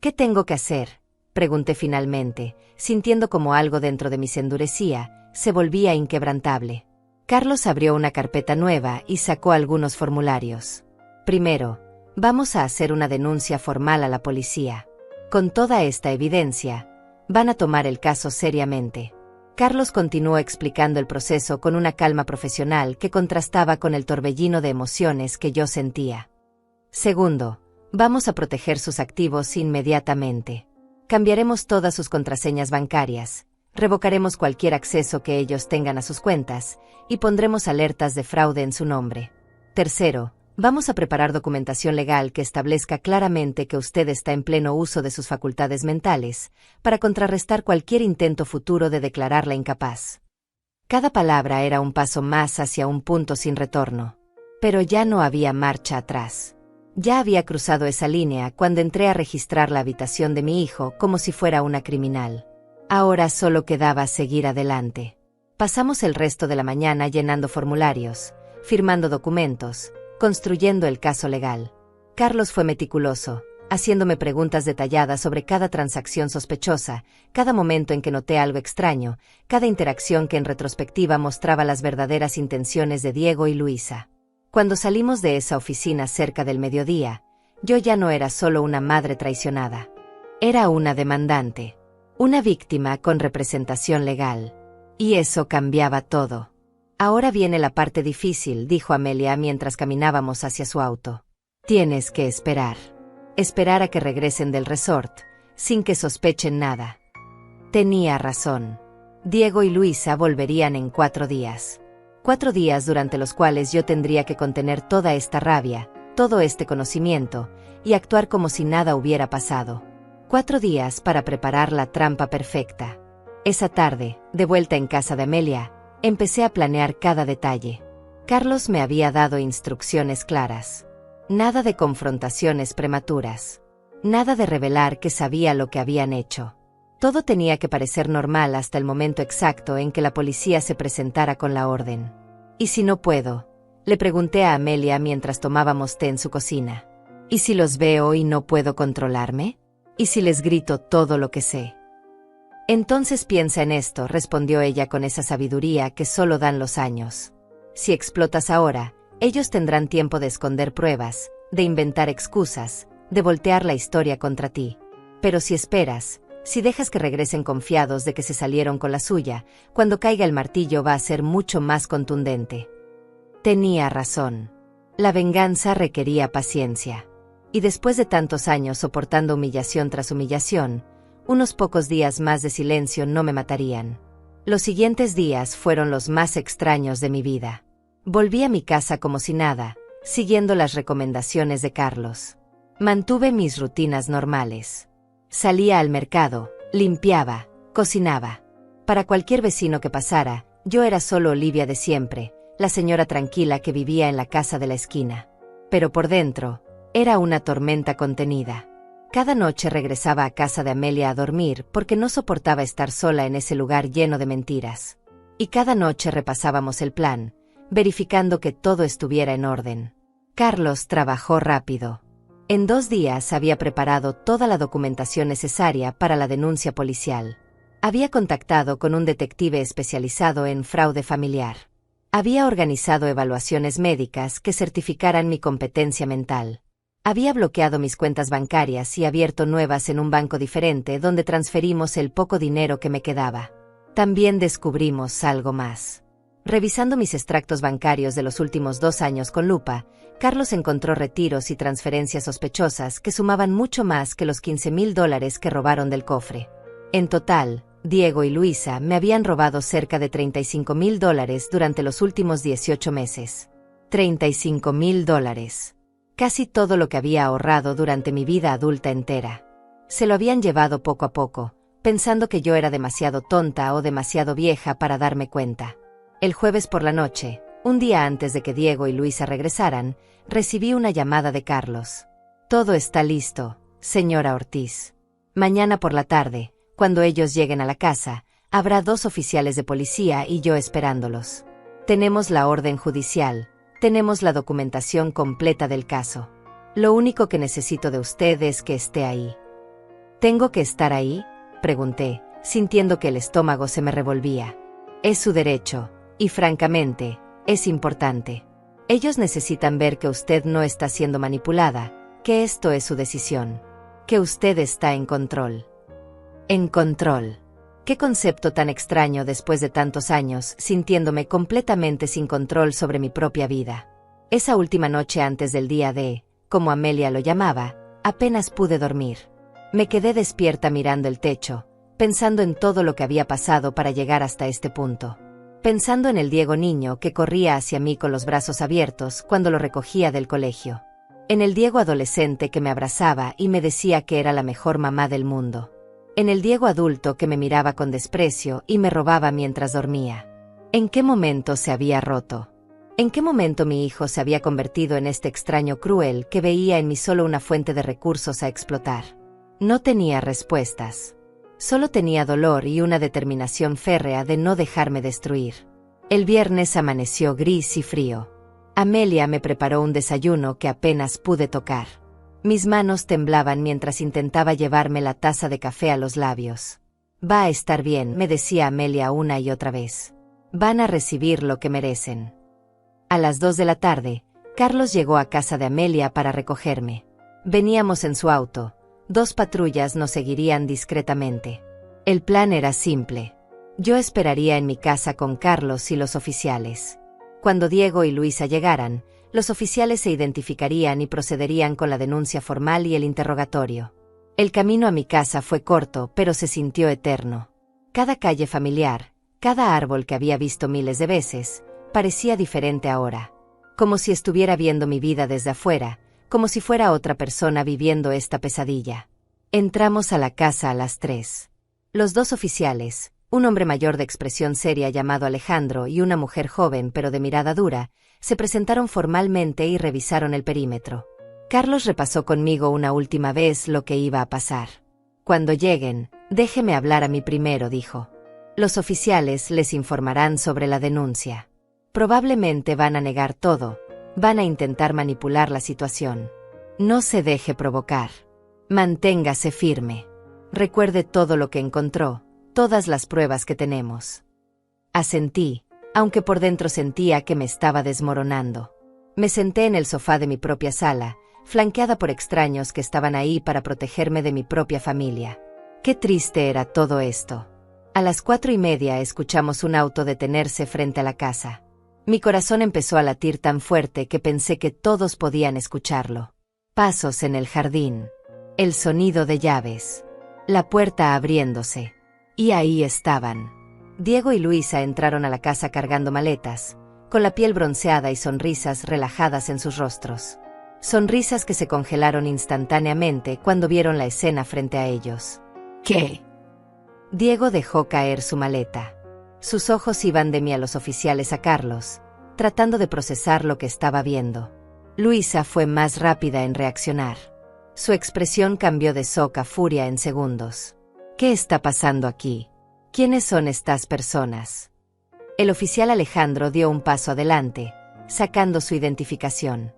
«¿Qué tengo que hacer?», pregunté finalmente, sintiendo como algo dentro de mí se endurecía, se volvía inquebrantable. Carlos abrió una carpeta nueva y sacó algunos formularios. «Primero, vamos a hacer una denuncia formal a la policía. Con toda esta evidencia, van a tomar el caso seriamente». Carlos continuó explicando el proceso con una calma profesional que contrastaba con el torbellino de emociones que yo sentía. «Segundo, vamos a proteger sus activos inmediatamente. Cambiaremos todas sus contraseñas bancarias, revocaremos cualquier acceso que ellos tengan a sus cuentas, y pondremos alertas de fraude en su nombre. Tercero, vamos a preparar documentación legal que establezca claramente que usted está en pleno uso de sus facultades mentales, para contrarrestar cualquier intento futuro de declararla incapaz». Cada palabra era un paso más hacia un punto sin retorno. Pero ya no había marcha atrás. Ya había cruzado esa línea cuando entré a registrar la habitación de mi hijo como si fuera una criminal. Ahora solo quedaba seguir adelante. Pasamos el resto de la mañana llenando formularios, firmando documentos, construyendo el caso legal. Carlos fue meticuloso, haciéndome preguntas detalladas sobre cada transacción sospechosa, cada momento en que noté algo extraño, cada interacción que en retrospectiva mostraba las verdaderas intenciones de Diego y Luisa. Cuando salimos de esa oficina cerca del mediodía, yo ya no era solo una madre traicionada. Era una demandante, una víctima con representación legal. Y eso cambiaba todo. Ahora viene la parte difícil, dijo Amelia mientras caminábamos hacia su auto. Tienes que esperar. Esperar a que regresen del resort, sin que sospechen nada. Tenía razón. Diego y Luisa volverían en 4 días. 4 días durante los cuales yo tendría que contener toda esta rabia, todo este conocimiento, y actuar como si nada hubiera pasado. 4 días para preparar la trampa perfecta. Esa tarde, de vuelta en casa de Amelia, empecé a planear cada detalle. Carlos me había dado instrucciones claras. Nada de confrontaciones prematuras. Nada de revelar que sabía lo que habían hecho. Todo tenía que parecer normal hasta el momento exacto en que la policía se presentara con la orden. ¿Y si no puedo? Le pregunté a Amelia mientras tomábamos té en su cocina. ¿Y si los veo y no puedo controlarme? ¿Y si les grito todo lo que sé? Entonces piensa en esto, respondió ella con esa sabiduría que solo dan los años. Si explotas ahora, ellos tendrán tiempo de esconder pruebas, de inventar excusas, de voltear la historia contra ti. Pero si esperas, si dejas que regresen confiados de que se salieron con la suya, cuando caiga el martillo va a ser mucho más contundente. Tenía razón. La venganza requería paciencia. Y después de tantos años soportando humillación tras humillación, unos pocos días más de silencio no me matarían. Los siguientes días fueron los más extraños de mi vida. Volví a mi casa como si nada, siguiendo las recomendaciones de Carlos. Mantuve mis rutinas normales. Salía al mercado, limpiaba, cocinaba. Para cualquier vecino que pasara, yo era solo Olivia de siempre, la señora tranquila que vivía en la casa de la esquina. Pero por dentro, era una tormenta contenida. Cada noche regresaba a casa de Amelia a dormir porque no soportaba estar sola en ese lugar lleno de mentiras. Y cada noche repasábamos el plan, verificando que todo estuviera en orden. Carlos trabajó rápido. En 2 días había preparado toda la documentación necesaria para la denuncia policial. Había contactado con un detective especializado en fraude familiar. Había organizado evaluaciones médicas que certificaran mi competencia mental. Había bloqueado mis cuentas bancarias y abierto nuevas en un banco diferente donde transferimos el poco dinero que me quedaba. También descubrimos algo más. Revisando mis extractos bancarios de los últimos 2 años con lupa, Carlos encontró retiros y transferencias sospechosas que sumaban mucho más que los $15,000 que robaron del cofre. En total, Diego y Luisa me habían robado cerca de $35,000 durante los últimos 18 meses. $35,000. Casi todo lo que había ahorrado durante mi vida adulta entera. Se lo habían llevado poco a poco, pensando que yo era demasiado tonta o demasiado vieja para darme cuenta. El jueves por la noche, un día antes de que Diego y Luisa regresaran, recibí una llamada de Carlos. Todo está listo, señora Ortiz. Mañana por la tarde, cuando ellos lleguen a la casa, habrá 2 oficiales de policía y yo esperándolos. Tenemos la orden judicial. Tenemos la documentación completa del caso. Lo único que necesito de usted es que esté ahí. ¿Tengo que estar ahí?, pregunté, sintiendo que el estómago se me revolvía. Es su derecho, y francamente, es importante. Ellos necesitan ver que usted no está siendo manipulada, que esto es su decisión, que usted está en control. En control. Qué concepto tan extraño después de tantos años, sintiéndome completamente sin control sobre mi propia vida. Esa última noche antes del día D, como Amelia lo llamaba, apenas pude dormir. Me quedé despierta mirando el techo, pensando en todo lo que había pasado para llegar hasta este punto. Pensando en el Diego niño que corría hacia mí con los brazos abiertos cuando lo recogía del colegio. En el Diego adolescente que me abrazaba y me decía que era la mejor mamá del mundo. En el Diego adulto que me miraba con desprecio y me robaba mientras dormía. ¿En qué momento se había roto? ¿En qué momento mi hijo se había convertido en este extraño cruel que veía en mí solo una fuente de recursos a explotar? No tenía respuestas. Solo tenía dolor y una determinación férrea de no dejarme destruir. El viernes amaneció gris y frío. Amelia me preparó un desayuno que apenas pude tocar. Mis manos temblaban mientras intentaba llevarme la taza de café a los labios. Va a estar bien, me decía Amelia una y otra vez. Van a recibir lo que merecen. A las 2 de la tarde, Carlos llegó a casa de Amelia para recogerme. Veníamos en su auto. 2 patrullas nos seguirían discretamente. El plan era simple. Yo esperaría en mi casa con Carlos y los oficiales. Cuando Diego y Luisa llegaran, los oficiales se identificarían y procederían con la denuncia formal y el interrogatorio. El camino a mi casa fue corto, pero se sintió eterno. Cada calle familiar, cada árbol que había visto miles de veces, parecía diferente ahora. Como si estuviera viendo mi vida desde afuera, como si fuera otra persona viviendo esta pesadilla. Entramos a la casa a las 3. Los 2 oficiales, un hombre mayor de expresión seria llamado Alejandro y una mujer joven pero de mirada dura, se presentaron formalmente y revisaron el perímetro. Carlos repasó conmigo una última vez lo que iba a pasar. Cuando lleguen, déjeme hablar a mí primero, dijo. Los oficiales les informarán sobre la denuncia. Probablemente van a negar todo, van a intentar manipular la situación. No se deje provocar. Manténgase firme. Recuerde todo lo que encontró, todas las pruebas que tenemos. Asentí, aunque por dentro sentía que me estaba desmoronando. Me senté en el sofá de mi propia sala, flanqueada por extraños que estaban ahí para protegerme de mi propia familia. Qué triste era todo esto. A las 4:30 escuchamos un auto detenerse frente a la casa. Mi corazón empezó a latir tan fuerte que pensé que todos podían escucharlo. Pasos en el jardín. El sonido de llaves. La puerta abriéndose. Y ahí estaban. Diego y Luisa entraron a la casa cargando maletas, con la piel bronceada y sonrisas relajadas en sus rostros. Sonrisas que se congelaron instantáneamente cuando vieron la escena frente a ellos. ¿Qué? Diego dejó caer su maleta. Sus ojos iban de mí a los oficiales a Carlos, tratando de procesar lo que estaba viendo. Luisa fue más rápida en reaccionar. Su expresión cambió de shock a furia en segundos. ¿Qué está pasando aquí? ¿Quiénes son estas personas? El oficial Alejandro dio un paso adelante, sacando su identificación.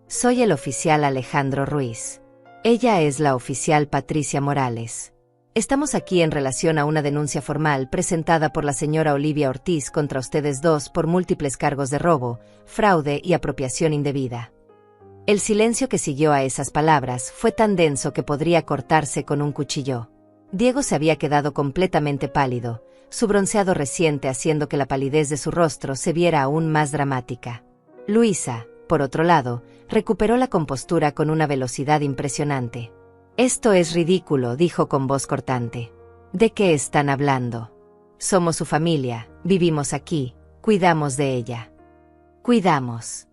Soy el oficial Alejandro Ruiz. Ella es la oficial Patricia Morales. Estamos aquí en relación a una denuncia formal presentada por la señora Olivia Ortiz contra ustedes dos por múltiples cargos de robo, fraude y apropiación indebida. El silencio que siguió a esas palabras fue tan denso que podría cortarse con un cuchillo. Diego se había quedado completamente pálido, su bronceado reciente haciendo que la palidez de su rostro se viera aún más dramática. Luisa, por otro lado, recuperó la compostura con una velocidad impresionante. «Esto es ridículo», dijo con voz cortante. «¿De qué están hablando? Somos su familia, vivimos aquí, cuidamos de ella». «Cuidamos».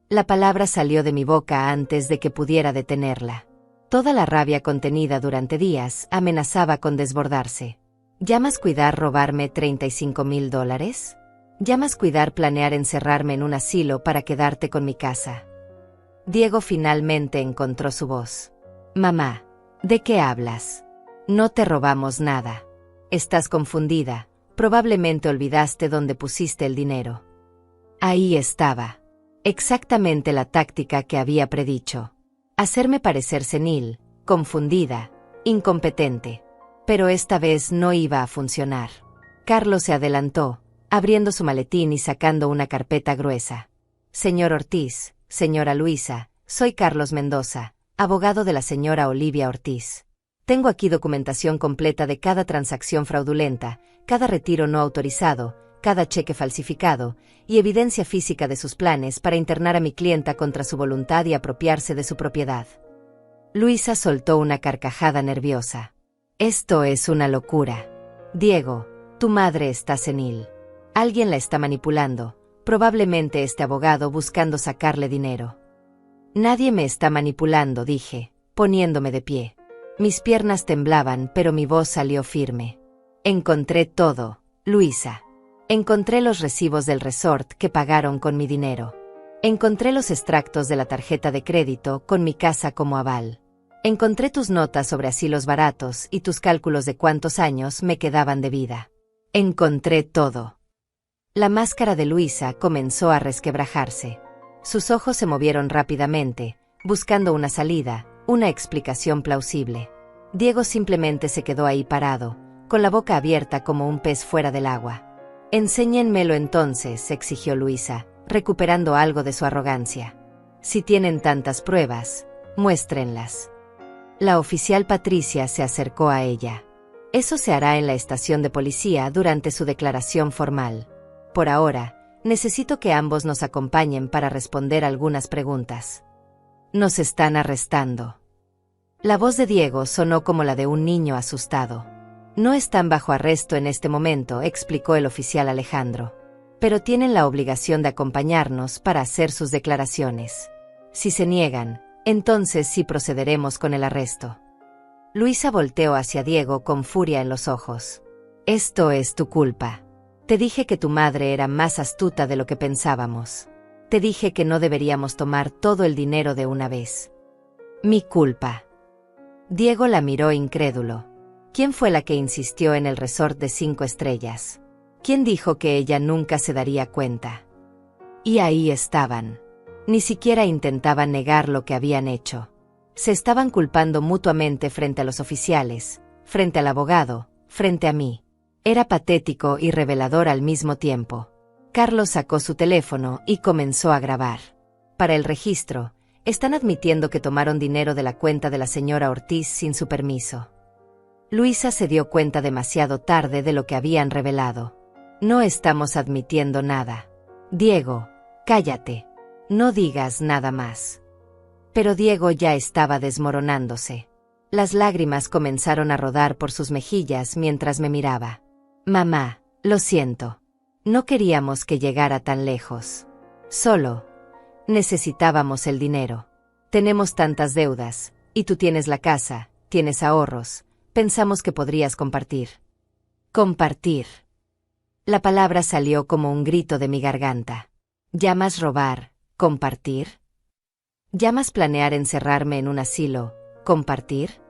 La palabra salió de mi boca antes de que pudiera detenerla. Toda la rabia contenida durante días amenazaba con desbordarse. ¿Llamas cuidar robarme $35,000? ¿Llamas cuidar planear encerrarme en un asilo para quedarte con mi casa? Diego finalmente encontró su voz. «Mamá, ¿de qué hablas? No te robamos nada. Estás confundida, probablemente olvidaste dónde pusiste el dinero». Ahí estaba. Exactamente la táctica que había predicho. Hacerme parecer senil, confundida, incompetente. Pero esta vez no iba a funcionar. Carlos se adelantó, abriendo su maletín y sacando una carpeta gruesa. «Señor Ortiz, señora Luisa, soy Carlos Mendoza, abogado de la señora Olivia Ortiz. Tengo aquí documentación completa de cada transacción fraudulenta, cada retiro no autorizado, cada cheque falsificado, y evidencia física de sus planes para internar a mi clienta contra su voluntad y apropiarse de su propiedad». Luisa soltó una carcajada nerviosa. «Esto es una locura. Diego, tu madre está senil. Alguien la está manipulando, probablemente este abogado buscando sacarle dinero». «Nadie me está manipulando», dije, poniéndome de pie. Mis piernas temblaban, pero mi voz salió firme. «Encontré todo, Luisa. Encontré los recibos del resort que pagaron con mi dinero. Encontré los extractos de la tarjeta de crédito con mi casa como aval. Encontré tus notas sobre asilos baratos y tus cálculos de cuántos años me quedaban de vida. Encontré todo». La máscara de Luisa comenzó a resquebrajarse. Sus ojos se movieron rápidamente, buscando una salida, una explicación plausible. Diego simplemente se quedó ahí parado, con la boca abierta como un pez fuera del agua. Enséñenmelo entonces, exigió Luisa, recuperando algo de su arrogancia. Si tienen tantas pruebas, muéstrenlas. La oficial Patricia se acercó a ella. Eso se hará en la estación de policía durante su declaración formal. Por ahora, necesito que ambos nos acompañen para responder algunas preguntas. Nos están arrestando. La voz de Diego sonó como la de un niño asustado. No están bajo arresto en este momento, explicó el oficial Alejandro. Pero tienen la obligación de acompañarnos para hacer sus declaraciones. Si se niegan, entonces sí procederemos con el arresto. Luisa volteó hacia Diego con furia en los ojos. Esto es tu culpa. Te dije que tu madre era más astuta de lo que pensábamos. Te dije que no deberíamos tomar todo el dinero de una vez. Mi culpa. Diego la miró incrédulo. ¿Quién fue la que insistió en el resort de 5 estrellas? ¿Quién dijo que ella nunca se daría cuenta? Y ahí estaban. Ni siquiera intentaban negar lo que habían hecho. Se estaban culpando mutuamente frente a los oficiales, frente al abogado, frente a mí. Era patético y revelador al mismo tiempo. Carlos sacó su teléfono y comenzó a grabar. Para el registro, están admitiendo que tomaron dinero de la cuenta de la señora Ortiz sin su permiso. Luisa se dio cuenta demasiado tarde de lo que habían revelado. No estamos admitiendo nada. Diego, cállate. No digas nada más. Pero Diego ya estaba desmoronándose. Las lágrimas comenzaron a rodar por sus mejillas mientras me miraba. Mamá, lo siento. No queríamos que llegara tan lejos. Solo necesitábamos el dinero. Tenemos tantas deudas, y tú tienes la casa, tienes ahorros. Pensamos que podrías compartir. Compartir. La palabra salió como un grito de mi garganta. ¿Llamas robar, compartir? ¿Llamas planear encerrarme en un asilo, compartir?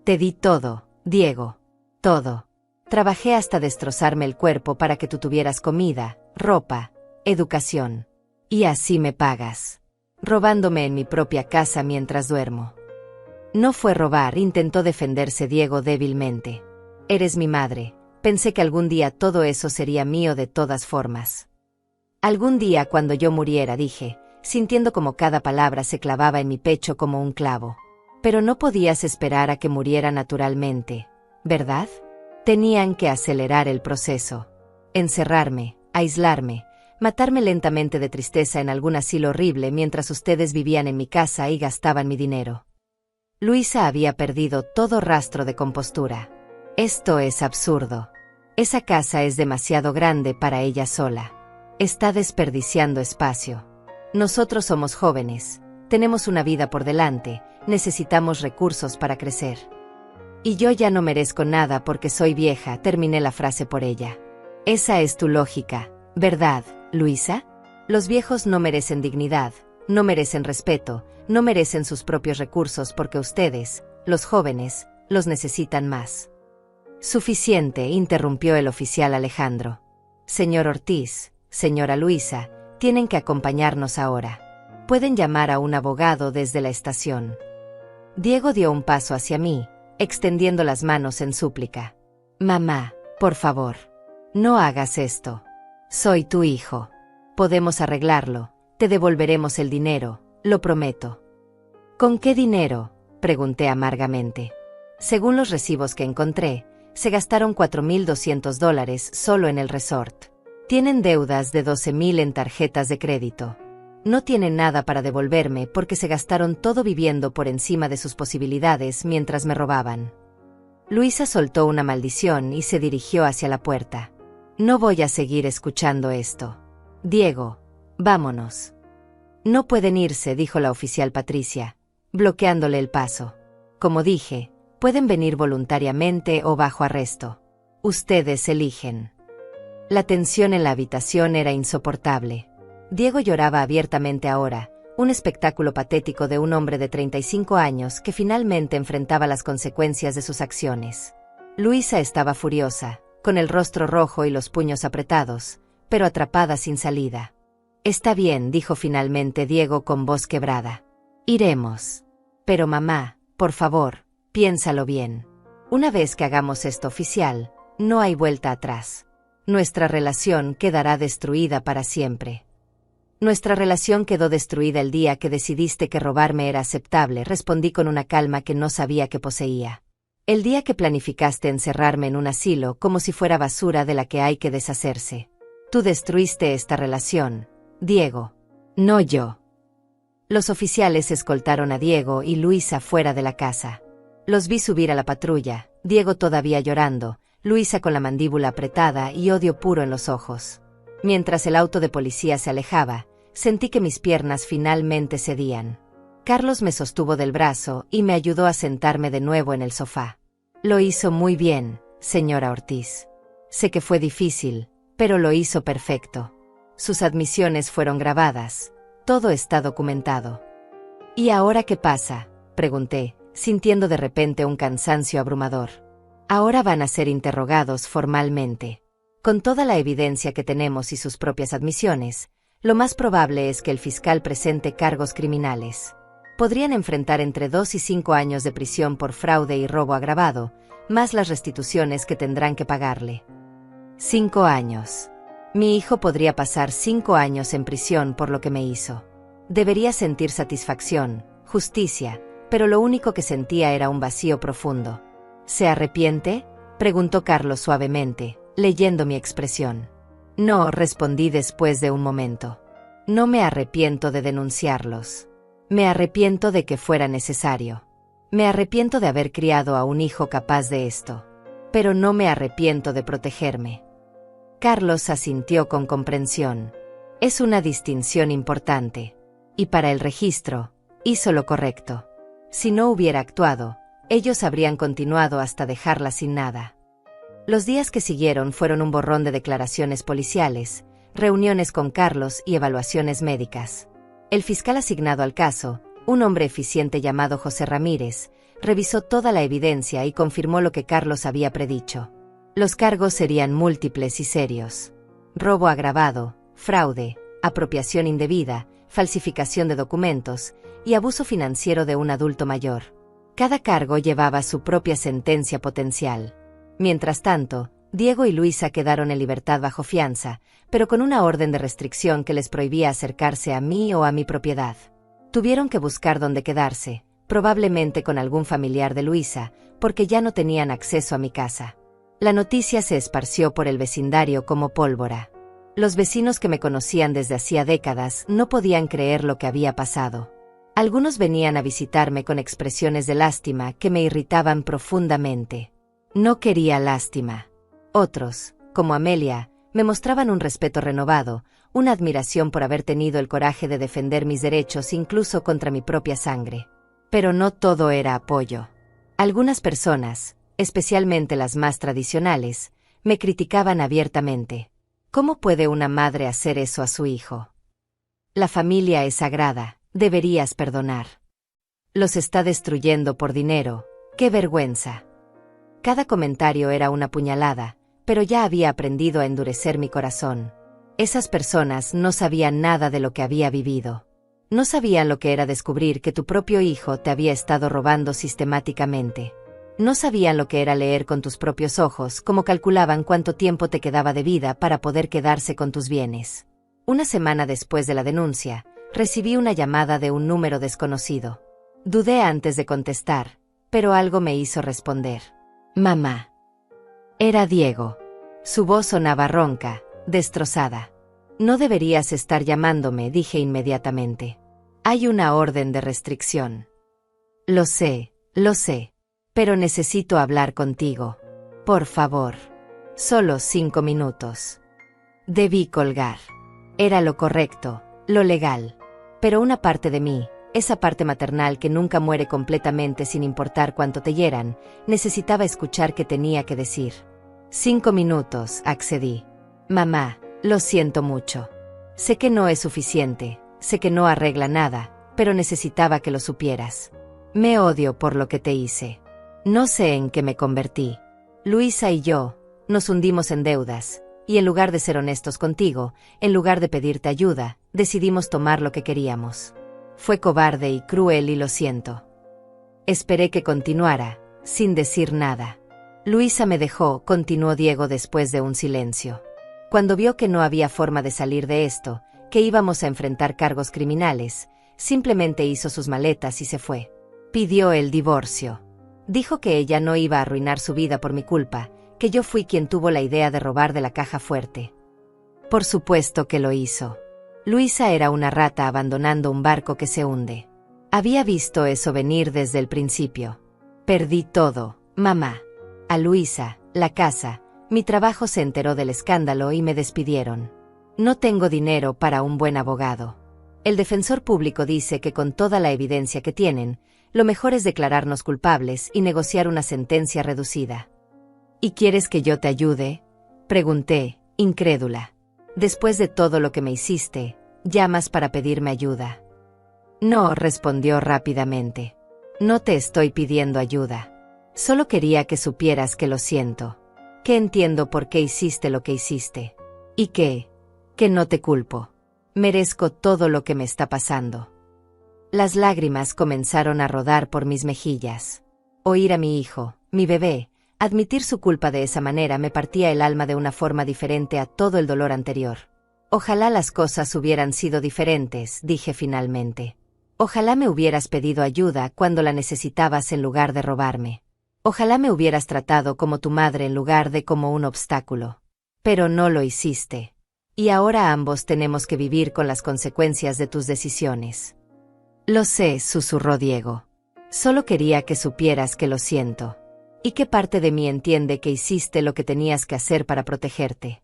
Te di todo, Diego. Todo. Trabajé hasta destrozarme el cuerpo para que tú tuvieras comida, ropa, educación. Y así me pagas. Robándome en mi propia casa mientras duermo. No fue robar, intentó defenderse Diego débilmente. Eres mi madre. Pensé que algún día todo eso sería mío de todas formas. Algún día cuando yo muriera, dije, sintiendo como cada palabra se clavaba en mi pecho como un clavo. Pero no podías esperar a que muriera naturalmente, ¿verdad? Tenían que acelerar el proceso. Encerrarme, aislarme, matarme lentamente de tristeza en algún asilo horrible mientras ustedes vivían en mi casa y gastaban mi dinero. Luisa había perdido todo rastro de compostura. Esto es absurdo. Esa casa es demasiado grande para ella sola. Está desperdiciando espacio. Nosotros somos jóvenes, tenemos una vida por delante, necesitamos recursos para crecer. Y yo ya no merezco nada porque soy vieja, terminé la frase por ella. Esa es tu lógica, ¿verdad, Luisa? Los viejos no merecen dignidad, no merecen respeto, no merecen sus propios recursos porque ustedes, los jóvenes, los necesitan más. Suficiente, interrumpió el oficial Alejandro. Señor Ortiz, señora Luisa, tienen que acompañarnos ahora. Pueden llamar a un abogado desde la estación. Diego dio un paso hacia mí, extendiendo las manos en súplica. Mamá, por favor, no hagas esto. Soy tu hijo. Podemos arreglarlo, te devolveremos el dinero, lo prometo. ¿Con qué dinero?, pregunté amargamente. Según los recibos que encontré, se gastaron $4,200 solo en el resort. Tienen deudas de $12,000 en tarjetas de crédito. No tienen nada para devolverme porque se gastaron todo viviendo por encima de sus posibilidades mientras me robaban. Luisa soltó una maldición y se dirigió hacia la puerta. No voy a seguir escuchando esto. Diego, vámonos. No pueden irse, dijo la oficial Patricia, bloqueándole el paso. Como dije, pueden venir voluntariamente o bajo arresto. Ustedes eligen. La tensión en la habitación era insoportable. Diego lloraba abiertamente ahora, un espectáculo patético de un hombre de 35 años que finalmente enfrentaba las consecuencias de sus acciones. Luisa estaba furiosa, con el rostro rojo y los puños apretados, pero atrapada sin salida. Está bien, dijo finalmente Diego con voz quebrada. Iremos. Pero mamá, por favor, piénsalo bien. Una vez que hagamos esto oficial, no hay vuelta atrás. Nuestra relación quedará destruida para siempre. Nuestra relación quedó destruida el día que decidiste que robarme era aceptable, respondí con una calma que no sabía que poseía. El día que planificaste encerrarme en un asilo como si fuera basura de la que hay que deshacerse. Tú destruiste esta relación, Diego. No yo. Los oficiales escoltaron a Diego y Luisa fuera de la casa. Los vi subir a la patrulla, Diego todavía llorando, Luisa con la mandíbula apretada y odio puro en los ojos. Mientras el auto de policía se alejaba, sentí que mis piernas finalmente cedían. Carlos me sostuvo del brazo y me ayudó a sentarme de nuevo en el sofá. Lo hizo muy bien, señora Ortiz. Sé que fue difícil, pero lo hizo perfecto. Sus admisiones fueron grabadas. Todo está documentado. ¿Y ahora qué pasa?, pregunté, sintiendo de repente un cansancio abrumador. Ahora van a ser interrogados formalmente. Con toda la evidencia que tenemos y sus propias admisiones, lo más probable es que el fiscal presente cargos criminales. Podrían enfrentar entre 2 y 5 años de prisión por fraude y robo agravado, más las restituciones que tendrán que pagarle. 5 años. Mi hijo podría pasar 5 años en prisión por lo que me hizo. Debería sentir satisfacción, justicia, pero lo único que sentía era un vacío profundo. ¿Se arrepiente?, preguntó Carlos suavemente, leyendo mi expresión. No, respondí después de un momento. No me arrepiento de denunciarlos. Me arrepiento de que fuera necesario. Me arrepiento de haber criado a un hijo capaz de esto. Pero no me arrepiento de protegerme. Carlos asintió con comprensión. Es una distinción importante. Y para el registro, hizo lo correcto. Si no hubiera actuado, ellos habrían continuado hasta dejarla sin nada. Los días que siguieron fueron un borrón de declaraciones policiales, reuniones con Carlos y evaluaciones médicas. El fiscal asignado al caso, un hombre eficiente llamado José Ramírez, revisó toda la evidencia y confirmó lo que Carlos había predicho. Los cargos serían múltiples y serios. Robo agravado, fraude, apropiación indebida, falsificación de documentos y abuso financiero de un adulto mayor. Cada cargo llevaba su propia sentencia potencial. Mientras tanto, Diego y Luisa quedaron en libertad bajo fianza, pero con una orden de restricción que les prohibía acercarse a mí o a mi propiedad. Tuvieron que buscar dónde quedarse, probablemente con algún familiar de Luisa, porque ya no tenían acceso a mi casa. La noticia se esparció por el vecindario como pólvora. Los vecinos que me conocían desde hacía décadas no podían creer lo que había pasado. Algunos venían a visitarme con expresiones de lástima que me irritaban profundamente. No quería lástima. Otros, como Amelia, me mostraban un respeto renovado, una admiración por haber tenido el coraje de defender mis derechos incluso contra mi propia sangre. Pero no todo era apoyo. Algunas personas, especialmente las más tradicionales, me criticaban abiertamente. ¿Cómo puede una madre hacer eso a su hijo? La familia es sagrada, deberías perdonar. Los está destruyendo por dinero, ¡qué vergüenza! Cada comentario era una puñalada, pero ya había aprendido a endurecer mi corazón. Esas personas no sabían nada de lo que había vivido. No sabían lo que era descubrir que tu propio hijo te había estado robando sistemáticamente. No sabían lo que era leer con tus propios ojos cómo calculaban cuánto tiempo te quedaba de vida para poder quedarse con tus bienes. Una semana después de la denuncia, recibí una llamada de un número desconocido. Dudé antes de contestar, pero algo me hizo responder. Mamá. Era Diego. Su voz sonaba ronca, destrozada. No deberías estar llamándome, dije inmediatamente. Hay una orden de restricción. Lo sé, pero necesito hablar contigo. Por favor. Solo 5 minutos. Debí colgar. Era lo correcto, lo legal. Pero una parte de mí, esa parte maternal que nunca muere completamente sin importar cuánto te hieran, necesitaba escuchar qué tenía que decir. 5 minutos, accedí. Mamá, lo siento mucho. Sé que no es suficiente, sé que no arregla nada, pero necesitaba que lo supieras. Me odio por lo que te hice. No sé en qué me convertí. Luisa y yo, nos hundimos en deudas, y en lugar de ser honestos contigo, en lugar de pedirte ayuda, decidimos tomar lo que queríamos. Fue cobarde y cruel y lo siento. Esperé que continuara, sin decir nada. Luisa me dejó, continuó Diego después de un silencio. Cuando vio que no había forma de salir de esto, que íbamos a enfrentar cargos criminales, simplemente hizo sus maletas y se fue. Pidió el divorcio. Dijo que ella no iba a arruinar su vida por mi culpa, que yo fui quien tuvo la idea de robar de la caja fuerte. Por supuesto que lo hizo. Luisa era una rata abandonando un barco que se hunde. Había visto eso venir desde el principio. Perdí todo, mamá. A Luisa, la casa, mi trabajo se enteró del escándalo y me despidieron. No tengo dinero para un buen abogado. El defensor público dice que con toda la evidencia que tienen, lo mejor es declararnos culpables y negociar una sentencia reducida. ¿Y quieres que yo te ayude?, pregunté, incrédula. Después de todo lo que me hiciste, ¿llamas para pedirme ayuda? No, respondió rápidamente. No te estoy pidiendo ayuda. Solo quería que supieras que lo siento. Que entiendo por qué hiciste lo que hiciste. Y que no te culpo. Merezco todo lo que me está pasando. Las lágrimas comenzaron a rodar por mis mejillas. Oír a mi hijo, mi bebé, admitir su culpa de esa manera me partía el alma de una forma diferente a todo el dolor anterior. Ojalá las cosas hubieran sido diferentes, dije finalmente. Ojalá me hubieras pedido ayuda cuando la necesitabas en lugar de robarme. Ojalá me hubieras tratado como tu madre en lugar de como un obstáculo. Pero no lo hiciste. Y ahora ambos tenemos que vivir con las consecuencias de tus decisiones. Lo sé, susurró Diego. Solo quería que supieras que lo siento. ¿Y qué parte de mí entiende que hiciste lo que tenías que hacer para protegerte?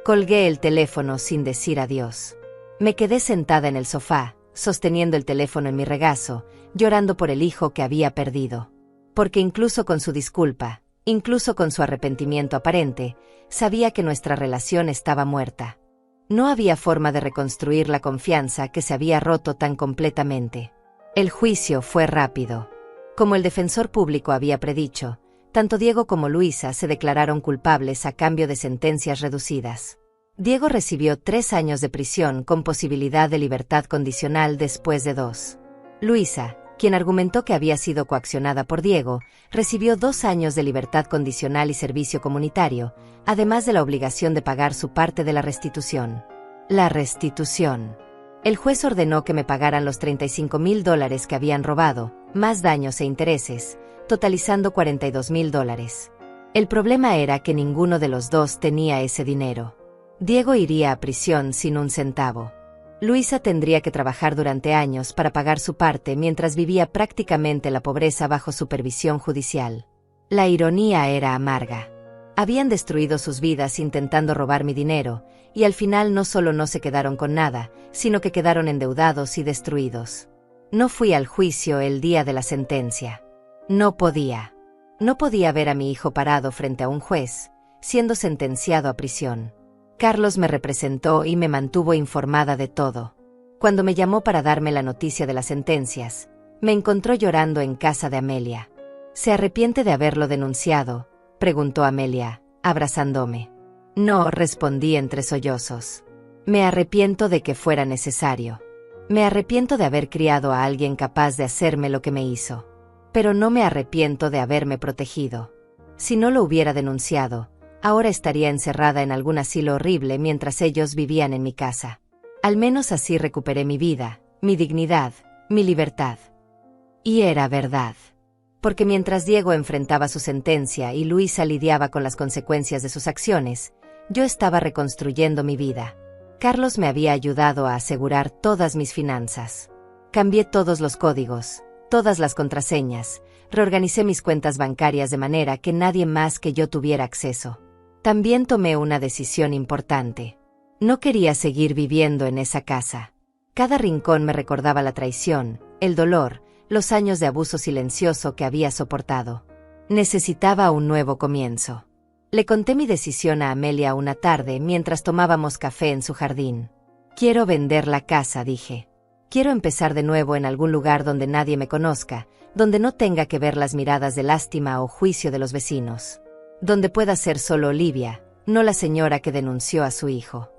Colgué el teléfono sin decir adiós. Me quedé sentada en el sofá, sosteniendo el teléfono en mi regazo, llorando por el hijo que había perdido. Porque incluso con su disculpa, incluso con su arrepentimiento aparente, sabía que nuestra relación estaba muerta. No había forma de reconstruir la confianza que se había roto tan completamente. El juicio fue rápido. Como el defensor público había predicho, tanto Diego como Luisa se declararon culpables a cambio de sentencias reducidas. Diego recibió 3 años de prisión con posibilidad de libertad condicional después de 2. Luisa, quien argumentó que había sido coaccionada por Diego, recibió 2 años de libertad condicional y servicio comunitario, además de la obligación de pagar su parte de la restitución. La restitución. El juez ordenó que me pagaran los $35,000 que habían robado, más daños e intereses, totalizando $42,000. El problema era que ninguno de los dos tenía ese dinero. Diego iría a prisión sin un centavo. Luisa tendría que trabajar durante años para pagar su parte mientras vivía prácticamente la pobreza bajo supervisión judicial. La ironía era amarga. Habían destruido sus vidas intentando robar mi dinero, y al final no solo no se quedaron con nada, sino que quedaron endeudados y destruidos. No fui al juicio el día de la sentencia. No podía. No podía ver a mi hijo parado frente a un juez, siendo sentenciado a prisión. Carlos me representó y me mantuvo informada de todo. Cuando me llamó para darme la noticia de las sentencias, me encontró llorando en casa de Amelia. ¿Se arrepiente de haberlo denunciado?, preguntó Amelia, abrazándome. No, respondí entre sollozos. Me arrepiento de que fuera necesario. Me arrepiento de haber criado a alguien capaz de hacerme lo que me hizo. Pero no me arrepiento de haberme protegido. Si no lo hubiera denunciado, ahora estaría encerrada en algún asilo horrible mientras ellos vivían en mi casa. Al menos así recuperé mi vida, mi dignidad, mi libertad. Y era verdad. Porque mientras Diego enfrentaba su sentencia y Luisa lidiaba con las consecuencias de sus acciones, yo estaba reconstruyendo mi vida. Carlos me había ayudado a asegurar todas mis finanzas. Cambié todos los códigos, todas las contraseñas, reorganicé mis cuentas bancarias de manera que nadie más que yo tuviera acceso. También tomé una decisión importante. No quería seguir viviendo en esa casa. Cada rincón me recordaba la traición, el dolor, los años de abuso silencioso que había soportado. Necesitaba un nuevo comienzo. Le conté mi decisión a Amelia una tarde mientras tomábamos café en su jardín. Quiero vender la casa, dije. Quiero empezar de nuevo en algún lugar donde nadie me conozca, donde no tenga que ver las miradas de lástima o juicio de los vecinos. Donde pueda ser solo Olivia, no la señora que denunció a su hijo.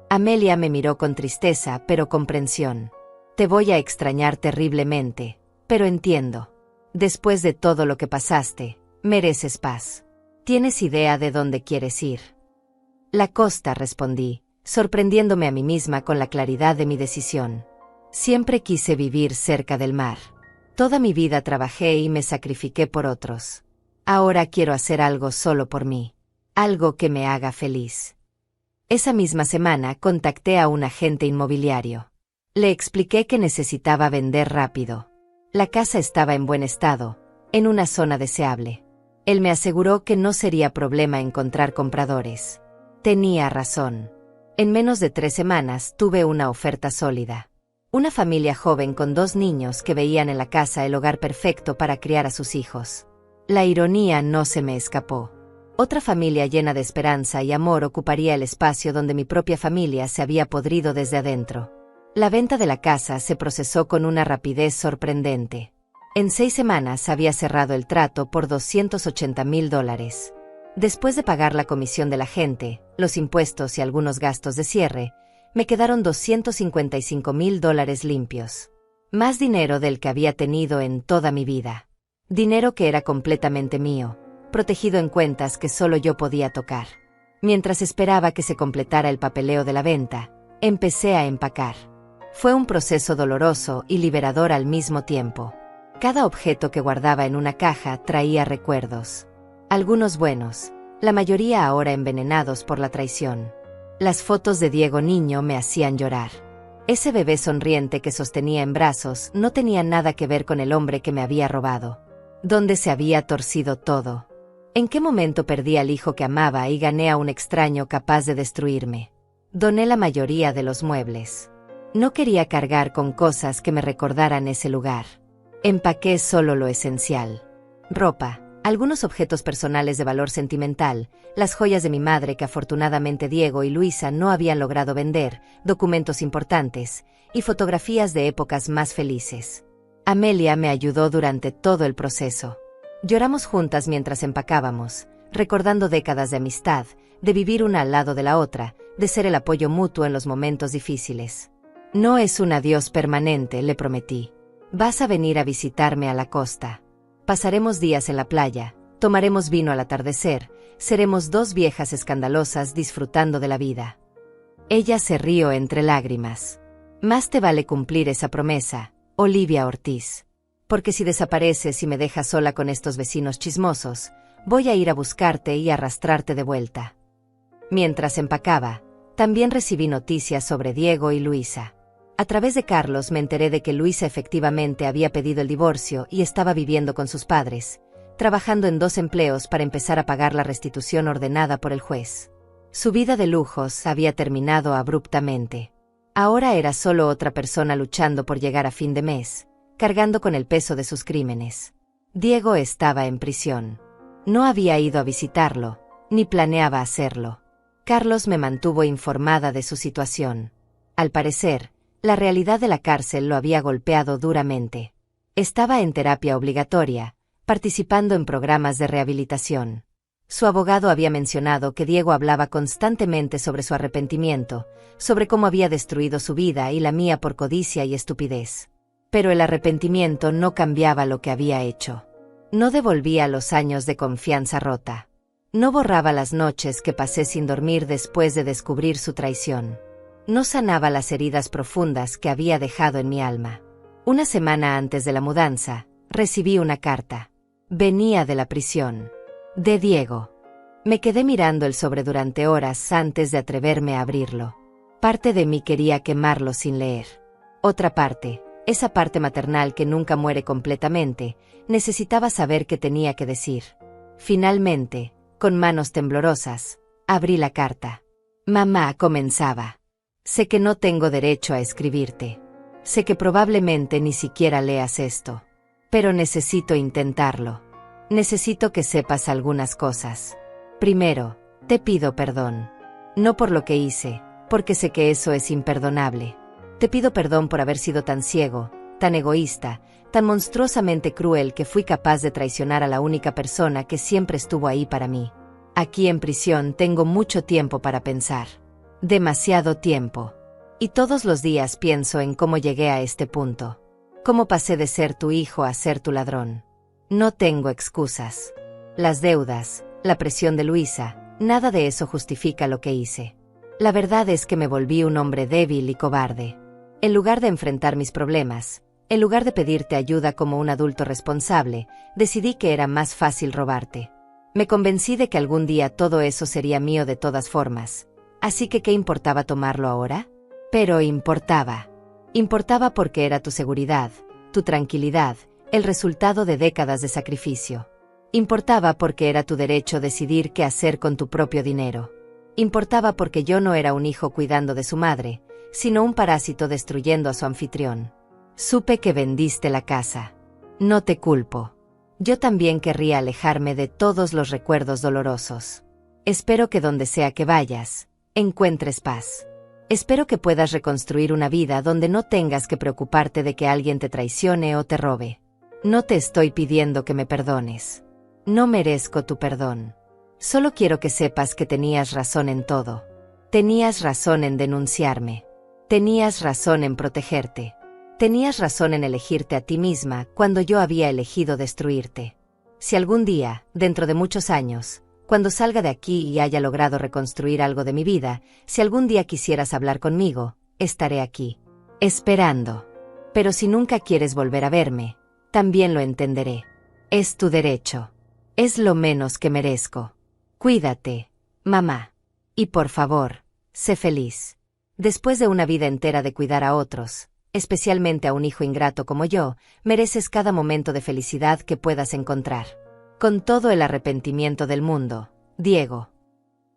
Amelia me miró con tristeza pero comprensión. Te voy a extrañar terriblemente, pero entiendo. Después de todo lo que pasaste, mereces paz. ¿Tienes idea de dónde quieres ir? La costa, respondí, sorprendiéndome a mí misma con la claridad de mi decisión. Siempre quise vivir cerca del mar. Toda mi vida trabajé y me sacrifiqué por otros. Ahora quiero hacer algo solo por mí. Algo que me haga feliz. Esa misma semana contacté a un agente inmobiliario. Le expliqué que necesitaba vender rápido. La casa estaba en buen estado, en una zona deseable. Él me aseguró que no sería problema encontrar compradores. Tenía razón. En menos de 3 semanas tuve una oferta sólida. Una familia joven con 2 niños que veían en la casa el hogar perfecto para criar a sus hijos. La ironía no se me escapó. Otra familia llena de esperanza y amor ocuparía el espacio donde mi propia familia se había podrido desde adentro. La venta de la casa se procesó con una rapidez sorprendente. En 6 semanas había cerrado el trato por $280,000. Después de pagar la comisión del agente, los impuestos y algunos gastos de cierre, me quedaron $255,000 limpios. Más dinero del que había tenido en toda mi vida. Dinero que era completamente mío, protegido en cuentas que solo yo podía tocar. Mientras esperaba que se completara el papeleo de la venta, empecé a empacar. Fue un proceso doloroso y liberador al mismo tiempo. Cada objeto que guardaba en una caja traía recuerdos. Algunos buenos, la mayoría ahora envenenados por la traición. Las fotos de Diego niño me hacían llorar. Ese bebé sonriente que sostenía en brazos no tenía nada que ver con el hombre que me había robado. ¿Dónde se había torcido todo? ¿En qué momento perdí al hijo que amaba y gané a un extraño capaz de destruirme? Doné la mayoría de los muebles. No quería cargar con cosas que me recordaran ese lugar. Empaqué solo lo esencial. Ropa, algunos objetos personales de valor sentimental, las joyas de mi madre que afortunadamente Diego y Luisa no habían logrado vender, documentos importantes, y fotografías de épocas más felices. Amelia me ayudó durante todo el proceso. Lloramos juntas mientras empacábamos, recordando décadas de amistad, de vivir una al lado de la otra, de ser el apoyo mutuo en los momentos difíciles. No es un adiós permanente, le prometí. Vas a venir a visitarme a la costa. Pasaremos días en la playa, tomaremos vino al atardecer, seremos 2 viejas escandalosas disfrutando de la vida. Ella se rió entre lágrimas. Más te vale cumplir esa promesa, Olivia Ortiz. Porque si desapareces y me dejas sola con estos vecinos chismosos, voy a ir a buscarte y arrastrarte de vuelta. Mientras empacaba, también recibí noticias sobre Diego y Luisa. A través de Carlos me enteré de que Luisa efectivamente había pedido el divorcio y estaba viviendo con sus padres, trabajando en 2 empleos para empezar a pagar la restitución ordenada por el juez. Su vida de lujos había terminado abruptamente. Ahora era solo otra persona luchando por llegar a fin de mes, cargando con el peso de sus crímenes. Diego estaba en prisión. No había ido a visitarlo, ni planeaba hacerlo. Carlos me mantuvo informada de su situación. Al parecer, la realidad de la cárcel lo había golpeado duramente. Estaba en terapia obligatoria, participando en programas de rehabilitación. Su abogado había mencionado que Diego hablaba constantemente sobre su arrepentimiento, sobre cómo había destruido su vida y la mía por codicia y estupidez. Pero el arrepentimiento no cambiaba lo que había hecho. No devolvía los años de confianza rota. No borraba las noches que pasé sin dormir después de descubrir su traición. No sanaba las heridas profundas que había dejado en mi alma. Una semana antes de la mudanza, recibí una carta. Venía de la prisión. De Diego. Me quedé mirando el sobre durante horas antes de atreverme a abrirlo. Parte de mí quería quemarlo sin leer. Otra parte, esa parte maternal que nunca muere completamente, necesitaba saber qué tenía que decir. Finalmente, con manos temblorosas, abrí la carta. Mamá, comenzaba. Sé que no tengo derecho a escribirte. Sé que probablemente ni siquiera leas esto. Pero necesito intentarlo. Necesito que sepas algunas cosas. Primero, te pido perdón. No por lo que hice, porque sé que eso es imperdonable. Te pido perdón por haber sido tan ciego, tan egoísta, tan monstruosamente cruel que fui capaz de traicionar a la única persona que siempre estuvo ahí para mí. Aquí en prisión tengo mucho tiempo para pensar. Demasiado tiempo. Y todos los días pienso en cómo llegué a este punto. Cómo pasé de ser tu hijo a ser tu ladrón. No tengo excusas. Las deudas, la presión de Luisa, nada de eso justifica lo que hice. La verdad es que me volví un hombre débil y cobarde. En lugar de enfrentar mis problemas, en lugar de pedirte ayuda como un adulto responsable, decidí que era más fácil robarte. Me convencí de que algún día todo eso sería mío de todas formas. Así que ¿qué importaba tomarlo ahora? Pero importaba. Importaba porque era tu seguridad, tu tranquilidad, el resultado de décadas de sacrificio. Importaba porque era tu derecho decidir qué hacer con tu propio dinero. Importaba porque yo no era un hijo cuidando de su madre, sino un parásito destruyendo a su anfitrión. Supe que vendiste la casa. No te culpo. Yo también querría alejarme de todos los recuerdos dolorosos. Espero que donde sea que vayas, encuentres paz. Espero que puedas reconstruir una vida donde no tengas que preocuparte de que alguien te traicione o te robe. No te estoy pidiendo que me perdones. No merezco tu perdón. Solo quiero que sepas que tenías razón en todo. Tenías razón en denunciarme. Tenías razón en protegerte. Tenías razón en elegirte a ti misma cuando yo había elegido destruirte. Si algún día, dentro de muchos años, cuando salga de aquí y haya logrado reconstruir algo de mi vida, si algún día quisieras hablar conmigo, estaré aquí, esperando. Pero si nunca quieres volver a verme, también lo entenderé. Es tu derecho. Es lo menos que merezco. Cuídate, mamá. Y por favor, sé feliz. Después de una vida entera de cuidar a otros, especialmente a un hijo ingrato como yo, mereces cada momento de felicidad que puedas encontrar. Con todo el arrepentimiento del mundo, Diego.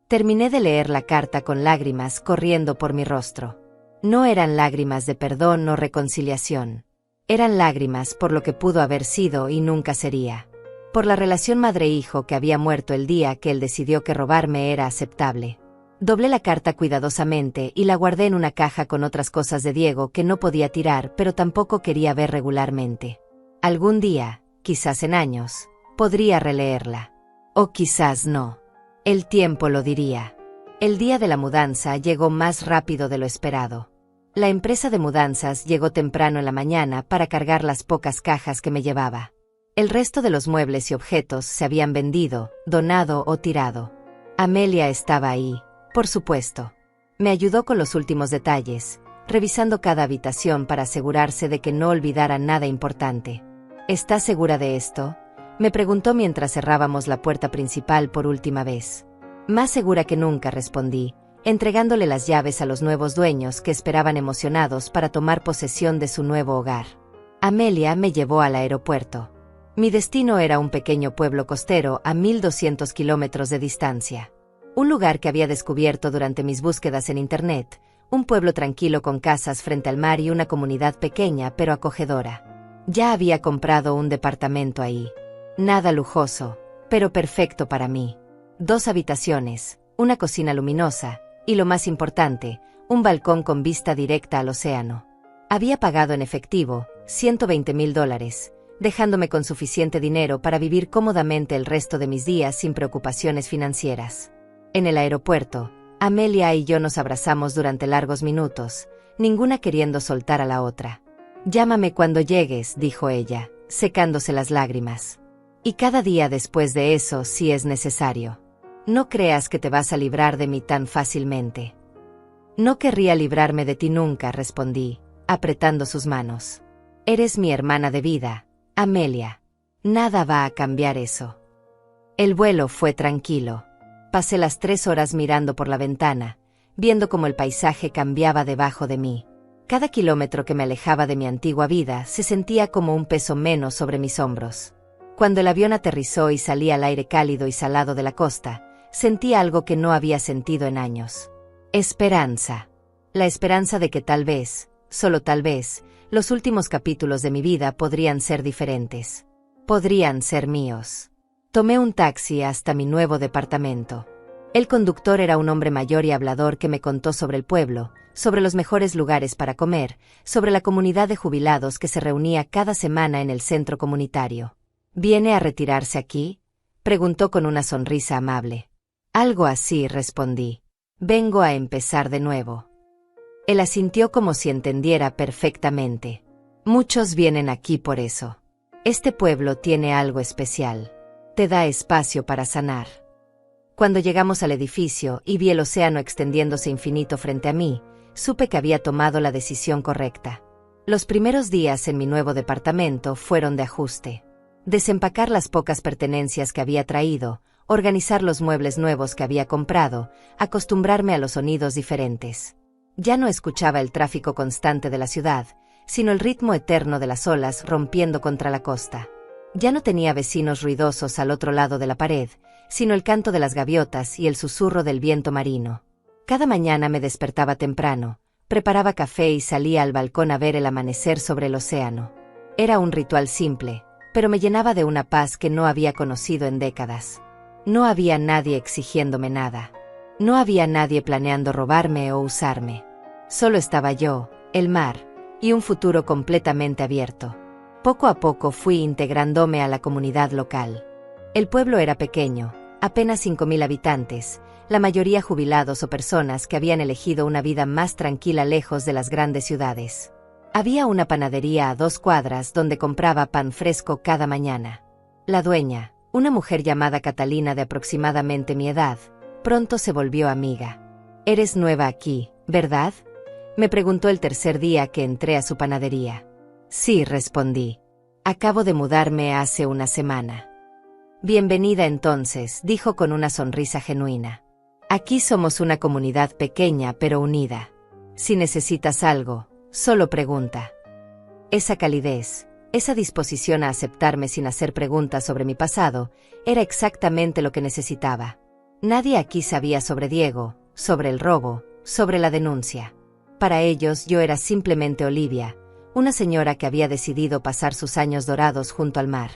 Terminé de leer la carta con lágrimas corriendo por mi rostro. No eran lágrimas de perdón o reconciliación. Eran lágrimas por lo que pudo haber sido y nunca sería. Por la relación madre-hijo que había muerto el día que él decidió que robarme era aceptable. Doblé la carta cuidadosamente y la guardé en una caja con otras cosas de Diego que no podía tirar pero tampoco quería ver regularmente. Algún día, quizás en años, podría releerla. O quizás no. El tiempo lo diría. El día de la mudanza llegó más rápido de lo esperado. La empresa de mudanzas llegó temprano en la mañana para cargar las pocas cajas que me llevaba. El resto de los muebles y objetos se habían vendido, donado o tirado. Amelia estaba ahí, por supuesto. Me ayudó con los últimos detalles, revisando cada habitación para asegurarse de que no olvidara nada importante. ¿Estás segura de esto?, me preguntó mientras cerrábamos la puerta principal por última vez. Más segura que nunca, respondí, entregándole las llaves a los nuevos dueños que esperaban emocionados para tomar posesión de su nuevo hogar. Amelia me llevó al aeropuerto. Mi destino era un pequeño pueblo costero a 1200 kilómetros de distancia. Un lugar que había descubierto durante mis búsquedas en Internet, un pueblo tranquilo con casas frente al mar y una comunidad pequeña pero acogedora. Ya había comprado un departamento ahí. Nada lujoso, pero perfecto para mí. 2 habitaciones, una cocina luminosa, y lo más importante, un balcón con vista directa al océano. Había pagado en efectivo, $120,000, dejándome con suficiente dinero para vivir cómodamente el resto de mis días sin preocupaciones financieras. En el aeropuerto, Amelia y yo nos abrazamos durante largos minutos, ninguna queriendo soltar a la otra. Llámame cuando llegues, dijo ella, secándose las lágrimas. Y cada día después de eso si es necesario. No creas que te vas a librar de mí tan fácilmente. No querría librarme de ti nunca, respondí, apretando sus manos. Eres mi hermana de vida, Amelia. Nada va a cambiar eso. El vuelo fue tranquilo. Pasé las 3 horas mirando por la ventana, viendo cómo el paisaje cambiaba debajo de mí. Cada kilómetro que me alejaba de mi antigua vida se sentía como un peso menos sobre mis hombros. Cuando el avión aterrizó y salí al aire cálido y salado de la costa, sentí algo que no había sentido en años. Esperanza. La esperanza de que tal vez, solo tal vez, los últimos capítulos de mi vida podrían ser diferentes. Podrían ser míos. Tomé un taxi hasta mi nuevo departamento. El conductor era un hombre mayor y hablador que me contó sobre el pueblo, sobre los mejores lugares para comer, sobre la comunidad de jubilados que se reunía cada semana en el centro comunitario. ¿Viene a retirarse aquí?, preguntó con una sonrisa amable. Algo así, respondí. Vengo a empezar de nuevo. Él asintió como si entendiera perfectamente. Muchos vienen aquí por eso. Este pueblo tiene algo especial. Te da espacio para sanar. Cuando llegamos al edificio y vi el océano extendiéndose infinito frente a mí, supe que había tomado la decisión correcta. Los primeros días en mi nuevo departamento fueron de ajuste. Desempacar las pocas pertenencias que había traído, organizar los muebles nuevos que había comprado, acostumbrarme a los sonidos diferentes. Ya no escuchaba el tráfico constante de la ciudad, sino el ritmo eterno de las olas rompiendo contra la costa. Ya no tenía vecinos ruidosos al otro lado de la pared, sino el canto de las gaviotas y el susurro del viento marino. Cada mañana me despertaba temprano, preparaba café y salía al balcón a ver el amanecer sobre el océano. Era un ritual simple, pero me llenaba de una paz que no había conocido en décadas. No había nadie exigiéndome nada. No había nadie planeando robarme o usarme. Solo estaba yo, el mar, y un futuro completamente abierto. Poco a poco fui integrándome a la comunidad local. El pueblo era pequeño, apenas 5.000 habitantes, la mayoría jubilados o personas que habían elegido una vida más tranquila lejos de las grandes ciudades. Había una panadería a 2 cuadras donde compraba pan fresco cada mañana. La dueña, una mujer llamada Catalina de aproximadamente mi edad, pronto se volvió amiga. «¿Eres nueva aquí, verdad?», me preguntó el tercer día que entré a su panadería. «Sí», respondí. «Acabo de mudarme hace una semana». «Bienvenida entonces», dijo con una sonrisa genuina. «Aquí somos una comunidad pequeña pero unida. Si necesitas algo, solo pregunta». Esa calidez, esa disposición a aceptarme sin hacer preguntas sobre mi pasado, era exactamente lo que necesitaba. Nadie aquí sabía sobre Diego, sobre el robo, sobre la denuncia. Para ellos yo era simplemente Olivia, una señora que había decidido pasar sus años dorados junto al mar.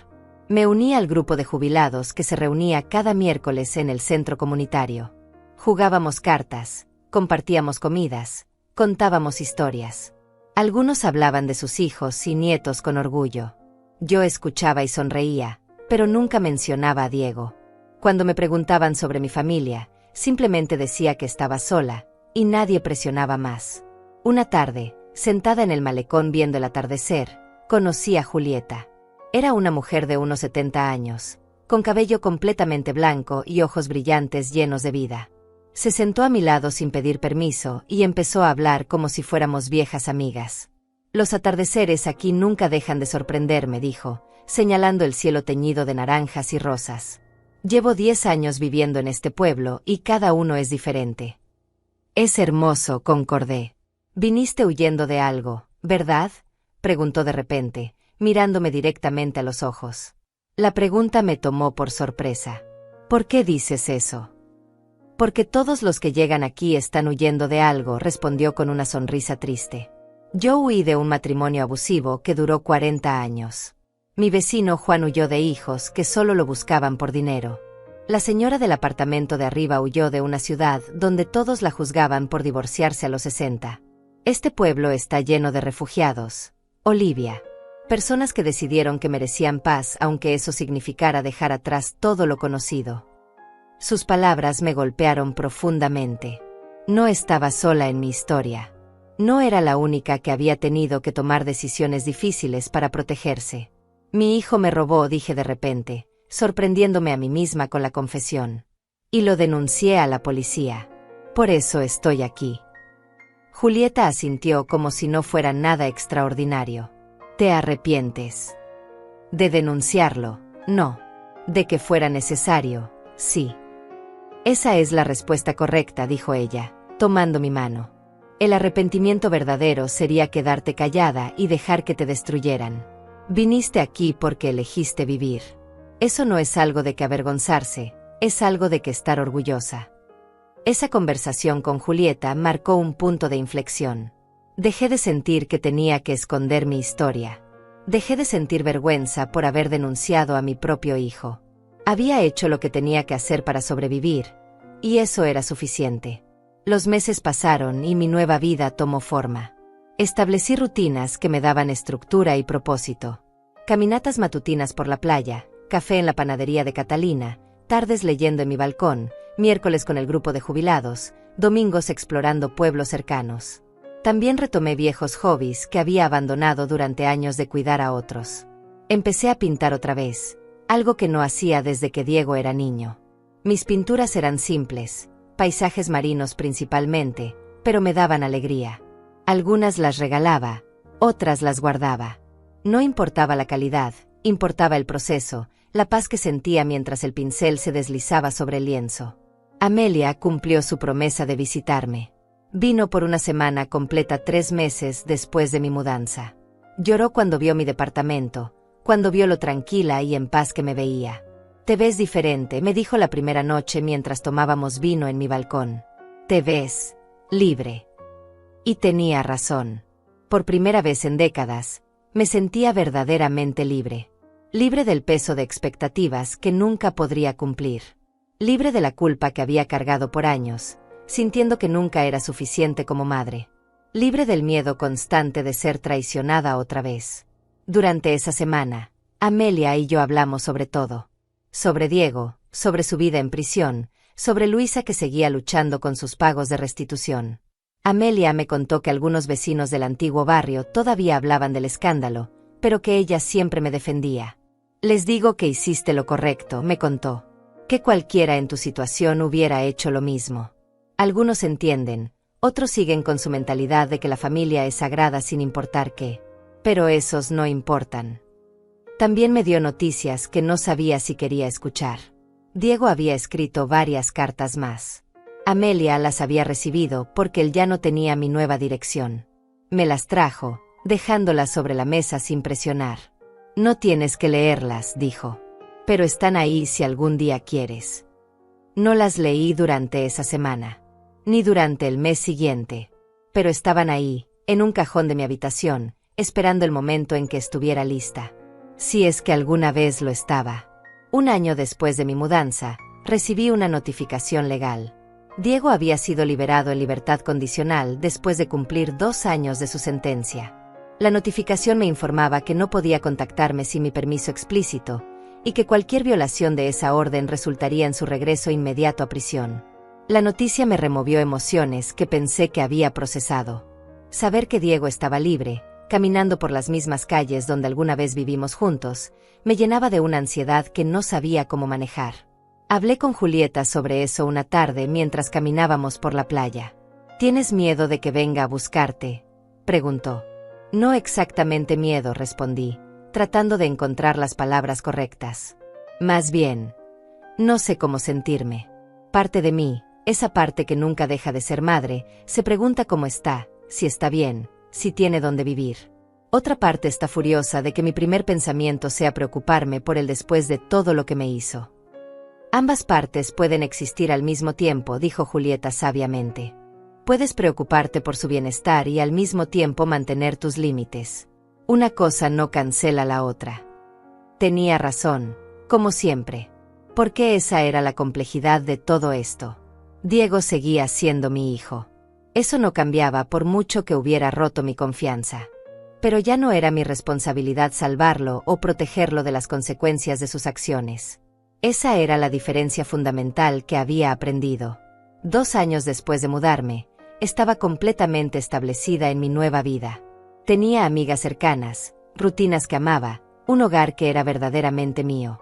Me uní al grupo de jubilados que se reunía cada miércoles en el centro comunitario. Jugábamos cartas, compartíamos comidas, contábamos historias. Algunos hablaban de sus hijos y nietos con orgullo. Yo escuchaba y sonreía, pero nunca mencionaba a Diego. Cuando me preguntaban sobre mi familia, simplemente decía que estaba sola, y nadie presionaba más. Una tarde, sentada en el malecón viendo el atardecer, conocí a Julieta. Era una mujer de unos 70 años, con cabello completamente blanco y ojos brillantes llenos de vida. Se sentó a mi lado sin pedir permiso y empezó a hablar como si fuéramos viejas amigas. «Los atardeceres aquí nunca dejan de sorprenderme», dijo, señalando el cielo teñido de naranjas y rosas. «Llevo 10 años viviendo en este pueblo y cada uno es diferente». «Es hermoso», concordé. «Viniste huyendo de algo, ¿verdad?», preguntó de repente, mirándome directamente a los ojos. La pregunta me tomó por sorpresa. «¿Por qué dices eso?». «Porque todos los que llegan aquí están huyendo de algo», respondió con una sonrisa triste. «Yo huí de un matrimonio abusivo que duró 40 años. Mi vecino Juan huyó de hijos que solo lo buscaban por dinero. La señora del apartamento de arriba huyó de una ciudad donde todos la juzgaban por divorciarse a los 60. Este pueblo está lleno de refugiados, Olivia. Personas que decidieron que merecían paz aunque eso significara dejar atrás todo lo conocido». Sus palabras me golpearon profundamente. No estaba sola en mi historia. No era la única que había tenido que tomar decisiones difíciles para protegerse. «Mi hijo me robó», dije de repente, sorprendiéndome a mí misma con la confesión. «Y lo denuncié a la policía. Por eso estoy aquí». Julieta asintió como si no fuera nada extraordinario. «¿Te arrepientes?» «De denunciarlo, no. De que fuera necesario, sí». «Esa es la respuesta correcta», dijo ella, tomando mi mano. «El arrepentimiento verdadero sería quedarte callada y dejar que te destruyeran. Viniste aquí porque elegiste vivir. Eso no es algo de que avergonzarse, es algo de que estar orgullosa». Esa conversación con Julieta marcó un punto de inflexión. Dejé de sentir que tenía que esconder mi historia. Dejé de sentir vergüenza por haber denunciado a mi propio hijo. Había hecho lo que tenía que hacer para sobrevivir, y eso era suficiente. Los meses pasaron y mi nueva vida tomó forma. Establecí rutinas que me daban estructura y propósito. Caminatas matutinas por la playa, café en la panadería de Catalina, tardes leyendo en mi balcón, miércoles con el grupo de jubilados, domingos explorando pueblos cercanos. También retomé viejos hobbies que había abandonado durante años de cuidar a otros. Empecé a pintar otra vez, algo que no hacía desde que Diego era niño. Mis pinturas eran simples, paisajes marinos principalmente, pero me daban alegría. Algunas las regalaba, otras las guardaba. No importaba la calidad, importaba el proceso, la paz que sentía mientras el pincel se deslizaba sobre el lienzo. Amelia cumplió su promesa de visitarme. Vino por una semana completa 3 meses después de mi mudanza. Lloró cuando vio mi departamento, cuando vio lo tranquila y en paz que me veía. «Te ves diferente», me dijo la primera noche mientras tomábamos vino en mi balcón. «Te ves libre». Y tenía razón. Por primera vez en décadas, me sentía verdaderamente libre. Libre del peso de expectativas que nunca podría cumplir. Libre de la culpa que había cargado por años, sintiendo que nunca era suficiente como madre. Libre del miedo constante de ser traicionada otra vez. Durante esa semana, Amelia y yo hablamos sobre todo. Sobre Diego, sobre su vida en prisión, sobre Luisa que seguía luchando con sus pagos de restitución. Amelia me contó que algunos vecinos del antiguo barrio todavía hablaban del escándalo, pero que ella siempre me defendía. «Les digo que hiciste lo correcto», me contó. «Que cualquiera en tu situación hubiera hecho lo mismo». Algunos entienden, otros siguen con su mentalidad de que la familia es sagrada sin importar qué. Pero esos no importan. También me dio noticias que no sabía si quería escuchar. Diego había escrito varias cartas más. Amelia las había recibido porque él ya no tenía mi nueva dirección. Me las trajo, dejándolas sobre la mesa sin presionar. «No tienes que leerlas», dijo. «Pero están ahí si algún día quieres». No las leí durante esa semana, ni durante el mes siguiente, pero estaban ahí, en un cajón de mi habitación, esperando el momento en que estuviera lista. Si es que alguna vez lo estaba. Un año después de mi mudanza, recibí una notificación legal. Diego había sido liberado en libertad condicional después de cumplir 2 años de su sentencia. La notificación me informaba que no podía contactarme sin mi permiso explícito, y que cualquier violación de esa orden resultaría en su regreso inmediato a prisión. La noticia me removió emociones que pensé que había procesado. Saber que Diego estaba libre, caminando por las mismas calles donde alguna vez vivimos juntos, me llenaba de una ansiedad que no sabía cómo manejar. Hablé con Julieta sobre eso una tarde mientras caminábamos por la playa. «¿Tienes miedo de que venga a buscarte?», preguntó. «No exactamente miedo», respondí, tratando de encontrar las palabras correctas. «Más bien, no sé cómo sentirme. Parte de mí, esa parte que nunca deja de ser madre, se pregunta cómo está, si está bien, si tiene dónde vivir. Otra parte está furiosa de que mi primer pensamiento sea preocuparme por él después de todo lo que me hizo». «Ambas partes pueden existir al mismo tiempo», dijo Julieta sabiamente. «Puedes preocuparte por su bienestar y al mismo tiempo mantener tus límites. Una cosa no cancela la otra». Tenía razón, como siempre. Porque esa era la complejidad de todo esto. Diego seguía siendo mi hijo. Eso no cambiaba por mucho que hubiera roto mi confianza. Pero ya no era mi responsabilidad salvarlo o protegerlo de las consecuencias de sus acciones. Esa era la diferencia fundamental que había aprendido. 2 años después de mudarme, estaba completamente establecida en mi nueva vida. Tenía amigas cercanas, rutinas que amaba, un hogar que era verdaderamente mío.